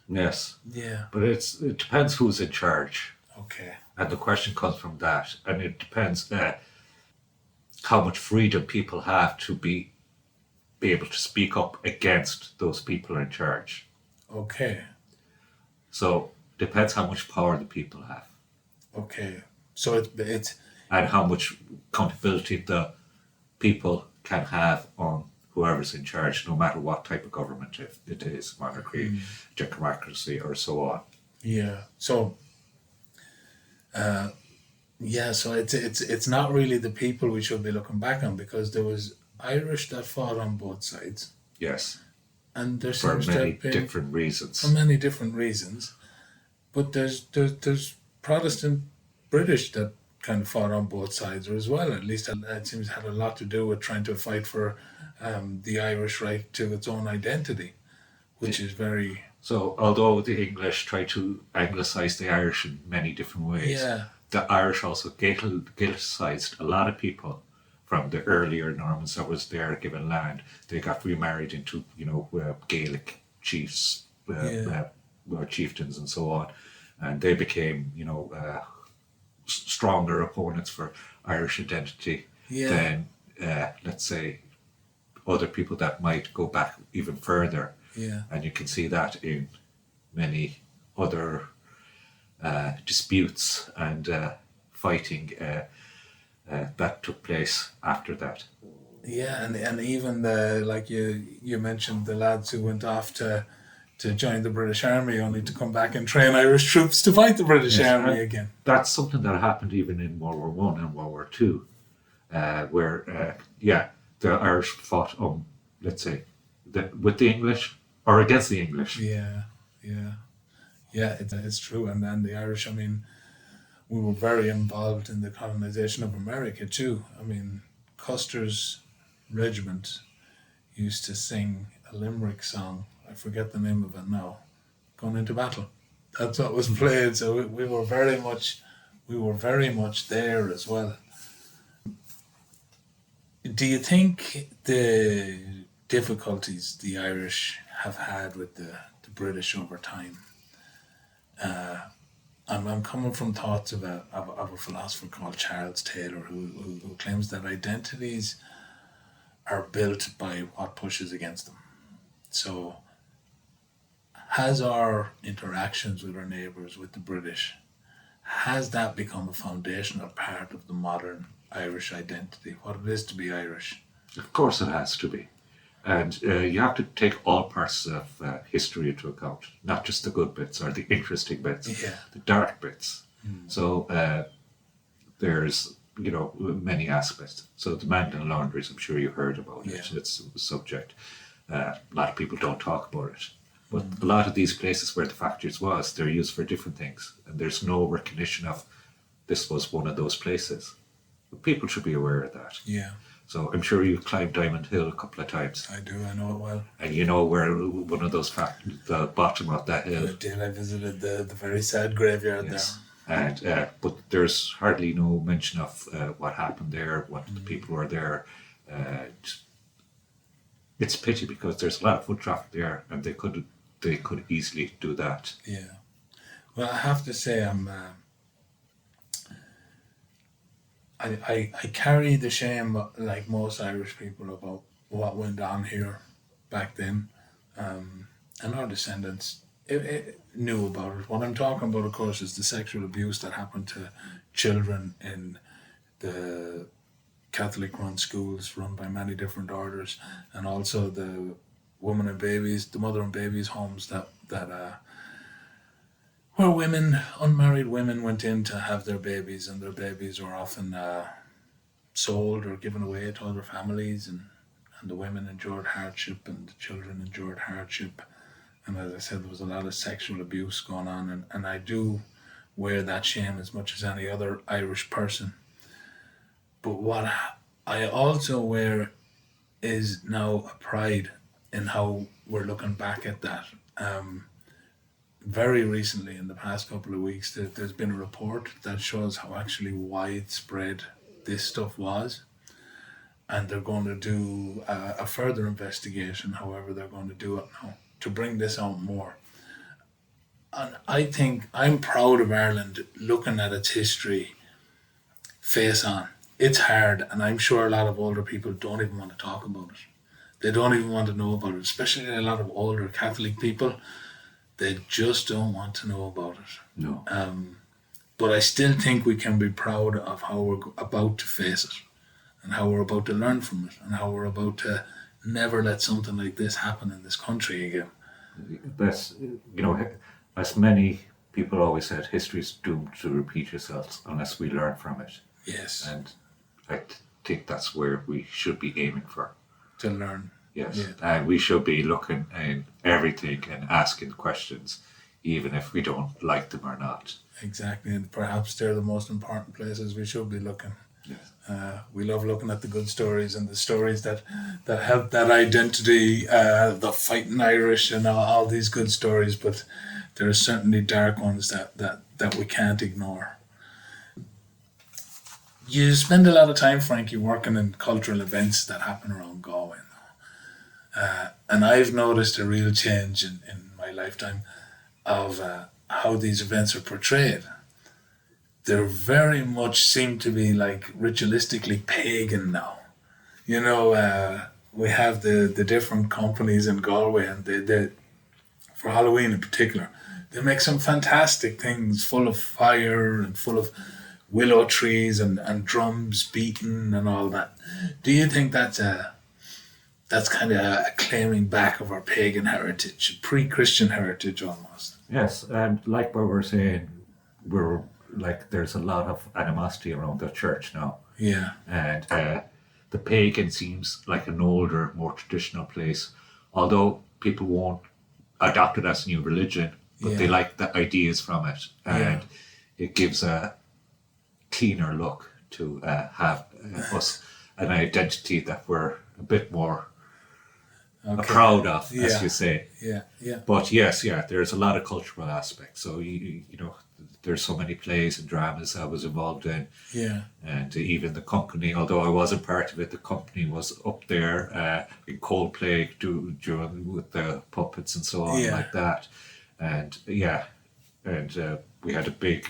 Yes. Yeah. But it depends who's in charge. Okay. And the question comes from that. And it depends how much freedom people have to be able to speak up against those people in charge. Okay. So depends how much power the people have. Okay. So it's and how much accountability the people can have on whoever's in charge, no matter what type of government it is, monarchy, democracy, or so on. Yeah. So yeah, so it's not really the people we should be looking back on, because there was Irish that fought on both sides, Yes, and there for seems to many have been, different for reasons. many different reasons. But there's Protestant British that kind of fought on both sides as well. At least it seems had a lot to do with trying to fight for the Irish right to its own identity, which is very, So, although the English tried to anglicise the Irish in many different ways, yeah, the Irish also Gaelicised a lot of people from the earlier Normans that was there given land. They got remarried into, Gaelic chiefs, yeah, or chieftains, and so on, and they became, stronger opponents for Irish identity yeah, than, let's say, other people that might go back even further. yeah, And you can see that in many other disputes and fighting that took place after that. yeah, and even the, like you mentioned, the lads who went off to join the British Army only to come back and train Irish troops to fight the British Yes, Army and again. that's something that happened even in World War One and World War Two, where yeah, the Irish fought let's say, with the English or against the English. Yeah, yeah, yeah. It's true, and then the Irish. I mean, we were very involved in the colonization of America too. I mean, Custer's regiment used to sing a Limerick song. I forget the name of it now. Going into battle. That's what was played. So we were very much there as well. Do you think the difficulties the Irish have had with the British over time? I'm coming from thoughts of a philosopher called Charles Taylor, who claims that identities are built by what pushes against them. So, has our interactions with our neighbours, with the British, has that become a foundational part of the modern Irish identity, what it is to be Irish? Of course, it has to be. And you have to take all parts of history into account, not just the good bits or the interesting bits, Yeah, the dark bits. So there's, many aspects. So the Magdalen laundries, I'm sure you heard about yeah, it. It's a subject. A lot of people don't talk about it. But a lot of these places where the factories was, they're used for different things. And there's no recognition of this was one of those places. But people should be aware of that. yeah. So I'm sure you've climbed Diamond Hill a couple of times. I do. I know it well. And you know where one of those the bottom of that I hill. did. I visited the very sad graveyard Yes. And but there's hardly no mention of what happened there, what the people were there. It's a pity because there's a lot of foot traffic there, and they could easily do that. there. Yeah. Well, I have to say, I carry the shame, like most Irish people, about what went on here back then. And our descendants knew about it. What I'm talking about, of course, is the sexual abuse that happened to children in the Catholic run schools run by many different orders, and also the women and babies, the mother and babies homes that where women, unmarried women, went in to have their babies, and their babies were often sold or given away to other families, and the women endured hardship, and the children endured hardship. And as I said, there was a lot of sexual abuse going on, and I do wear that shame as much as any other Irish person. But what I also wear is now a pride in how we're looking back at that. Very recently, in the past couple of weeks, there's been a report that shows how actually widespread this stuff was, and they're going to do a further investigation. However, they're going to do it now to bring this out more. And I think I'm proud of Ireland looking at its history face on. It's hard, and I'm sure a lot of older people don't even want to talk about it. They don't even want to know about it, especially a lot of older Catholic people. They just don't want to know about it. No. But I still think we can be proud of how we're about to face it, and how we're about to learn from it, and how we're about to never let something like this happen in this country again. That's, as many people always said history's doomed to repeat itself unless we learn from it. Yes. And I think that's where we should be aiming for. To learn. Yes. Yeah. And we should be looking in everything and asking questions, even if we don't like them or not. Exactly. And perhaps they're the most important places we should be looking. Yes. We love looking at the good stories and the stories that help that identity, the fighting Irish and all these good stories, but there are certainly dark ones that we can't ignore. You spend a lot of time, Frankie, working in cultural events that happen around Galway. And I've noticed a real change in my lifetime of how these events are portrayed. They very much seem to be like ritualistically pagan now. You know, we have the different companies in Galway, and they for Halloween in particular, they make some fantastic things full of fire and full of willow trees and drums beating and all that. Do you think that's kind of a claiming back of our pagan heritage, pre-Christian heritage almost? Yes, and like what we're saying, we're like there's a lot of animosity around the church now. Yeah. And the pagan seems like an older, more traditional place, although people won't adopt it as a new religion, but they like the ideas from it, and it gives a cleaner look to have us an identity that we're a bit more proud of, as you say. Yeah, yeah. But yes, there's a lot of cultural aspects. So you know, there's so many plays and dramas I was involved in. Yeah. And even the company, although I wasn't part of it, the company was up there in Coldplay during with the puppets and so on like that. And we had a big,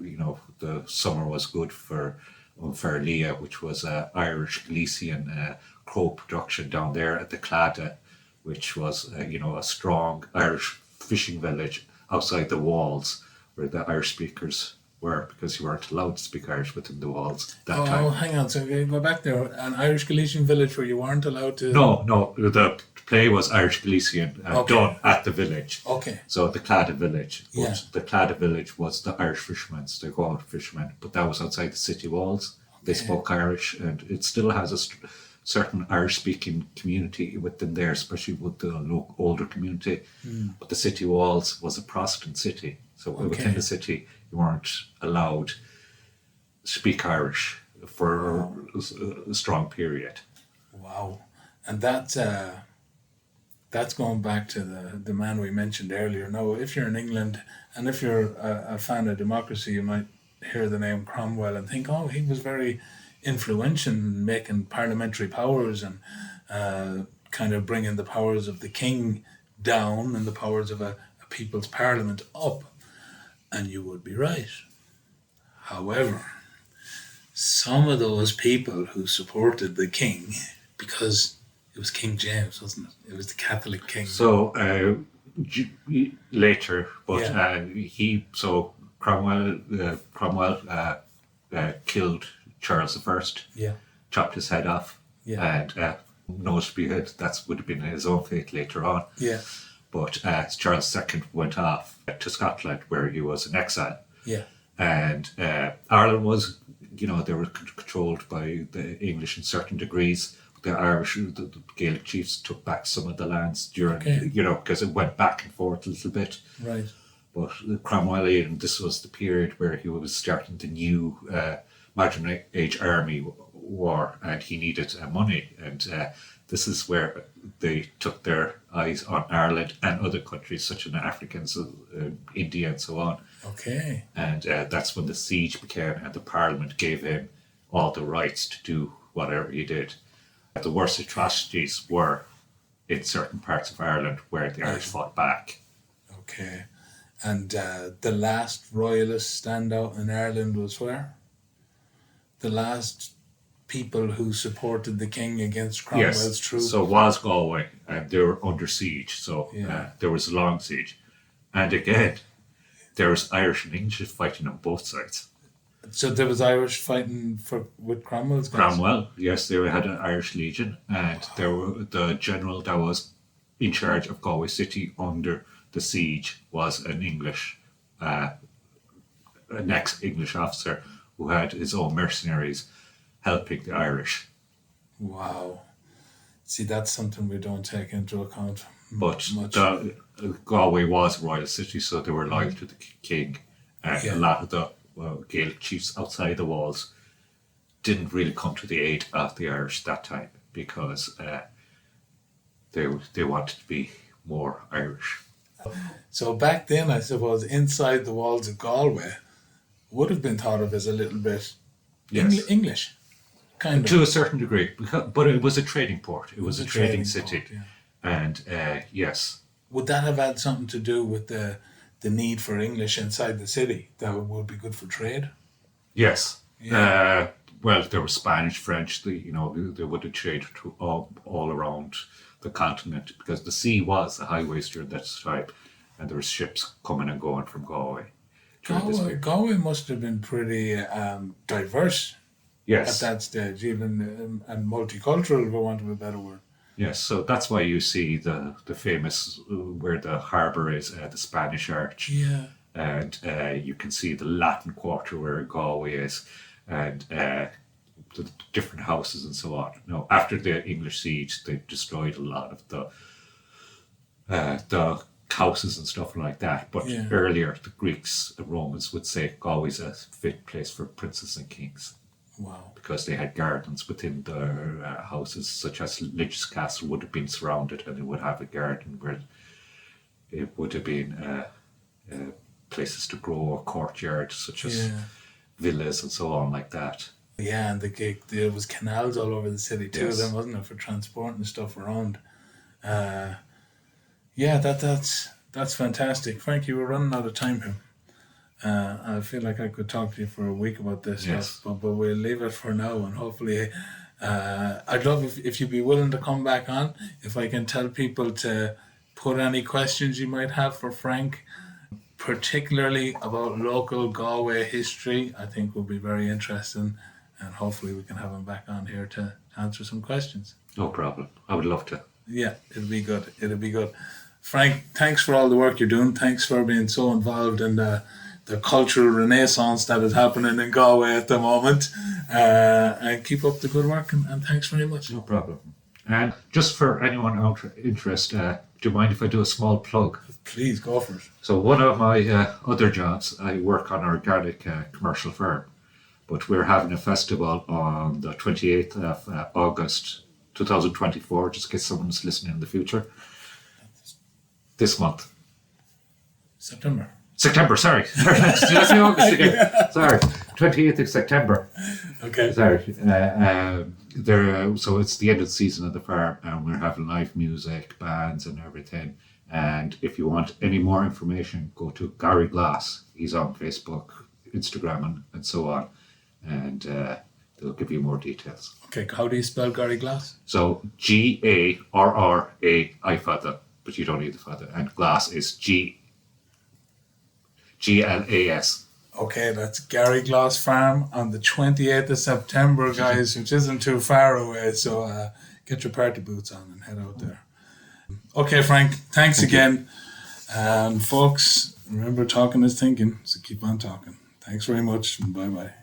you know, the summer was good for Fairlia, which was Irish Galician crow production down there at the Claddagh, which was, you know, a strong Irish fishing village outside the walls where the Irish speakers were, because you weren't allowed to speak Irish within the walls that time. Oh, hang on. So go back there. An Irish Galician village where you weren't allowed to... No. The play was Irish Galician done at the village. Okay. So the Claddagh village. But the Claddagh village was the Irish fishermen, they go out fishermen, but that was outside the city walls. They spoke Irish, and it still has a certain Irish-speaking community within there, especially with the older community. But the city walls was a Protestant city. So within the city, you weren't allowed to speak Irish for a strong period. Wow. And that's going back to the man we mentioned earlier. Now, if you're in England and if you're a fan of democracy, you might hear the name Cromwell and think, oh, he was very influential in making parliamentary powers and kind of bringing the powers of the king down and the powers of a people's parliament up. And you would be right. However, some of those people who supported the king, because it was King James, wasn't it? It was the Catholic king. So later, but Cromwell killed Charles I. Yeah. Chopped his head off. Yeah. And notably, that would have been his own fate later on. Yeah. But Charles II went off to Scotland, where he was in exile. Yeah. And Ireland was, you know, they were controlled by the English in certain degrees. The Irish, the Gaelic chiefs took back some of the lands during, you know, because it went back and forth a little bit. Right. But Cromwellian, this was the period where he was starting the new modern age army war, and he needed money. And this is where they took their eyes on Ireland and other countries such as Africa, India and so on. Okay. And that's when the siege began, and the Parliament gave him all the rights to do whatever he did. The worst atrocities were in certain parts of Ireland where the Irish fought back. Okay. And the last royalist standout in Ireland was where? The last people who supported the king against Cromwell's troops? So it was Galway, and they were under siege. So there was a long siege. And again, there was Irish and English fighting on both sides. So there was Irish fighting with Cromwell's guys? Cromwell, yes, they had an Irish Legion, and there were the general that was in charge of Galway City under the siege was an English an ex-English officer who had his own mercenaries helping the Irish. Wow. See, that's something we don't take into account But much. Galway was a royal city, so they were loyal to the king. And Yeah. a lot of the Gaelic chiefs outside the walls didn't really come to the aid of the Irish that time because they wanted to be more Irish. So back then, I suppose, inside the walls of Galway would have been thought of as a little bit Yes. English, kind of. To a certain degree, but it was a trading port. It was a trading city. port, yeah. And yes, Would that have had something to do with the need for English inside the city that would be good for trade? yes. Yeah. Well, there was Spanish, French. They would have traded all around the continent because the sea was a highway during that time, and there was ships coming and going from Galway. during this period. Galway must have been pretty diverse Yes. at that stage, even and multicultural, for want of a better word. Yes, so that's why you see the famous where the harbour is, the Spanish Arch, Yeah. and you can see the Latin Quarter where Galway is, and the different houses and so on. Now, after the English siege, they destroyed a lot of the houses and stuff like that. But Yeah. earlier, the Greeks and Romans would say Galway's a fit place for princes and kings, Wow. because they had gardens within their houses, such as Lich's Castle would have been surrounded and it would have a garden where it would have been places to grow, a courtyard, such as Yeah. villas and so on like that. Yeah, and there was canals all over the city too, Yes. then wasn't it, for transporting stuff around. Yeah, that's fantastic. Frank, you were running out of time here. I feel like I could talk to you for a week about this Yes. stuff, but we'll leave it for now, and hopefully, I'd love if you'd be willing to come back on. If I can tell people to put any questions you might have for Frank, particularly about local Galway history, I think will be very interesting, and hopefully we can have him back on here to answer some questions. No problem. I would love to. Yeah, it'll be good. It'll be good. Frank, thanks for all the work you're doing. Thanks for being so involved in the cultural renaissance that is happening in Galway at the moment. And keep up the good work, and thanks very much. No problem. And just for anyone out interested, do you mind if I do a small plug? Please go for it. So one of my other jobs, I work on an organic commercial farm, but we're having a festival on the 28th of August 2024, just in case someone's listening in the future. This month. September, sorry. Did I say August again? Sorry, 28th of September. Okay. Sorry. So it's the end of the season of the farm, and we're having live music, bands, and everything. And if you want any more information, go to Gary Glass. He's on Facebook, Instagram, and so on. And they'll give you more details. Okay, how do you spell Gary Glass? So Garrai father, but you don't need the father. And Glass is Glas. Okay, that's Gary Glass Farm on the 28th of September, guys, which isn't too far away. So get your party boots on and head out there. Okay, Frank, thanks again. And folks, remember, talking is thinking, so keep on talking. Thanks very much, and bye-bye.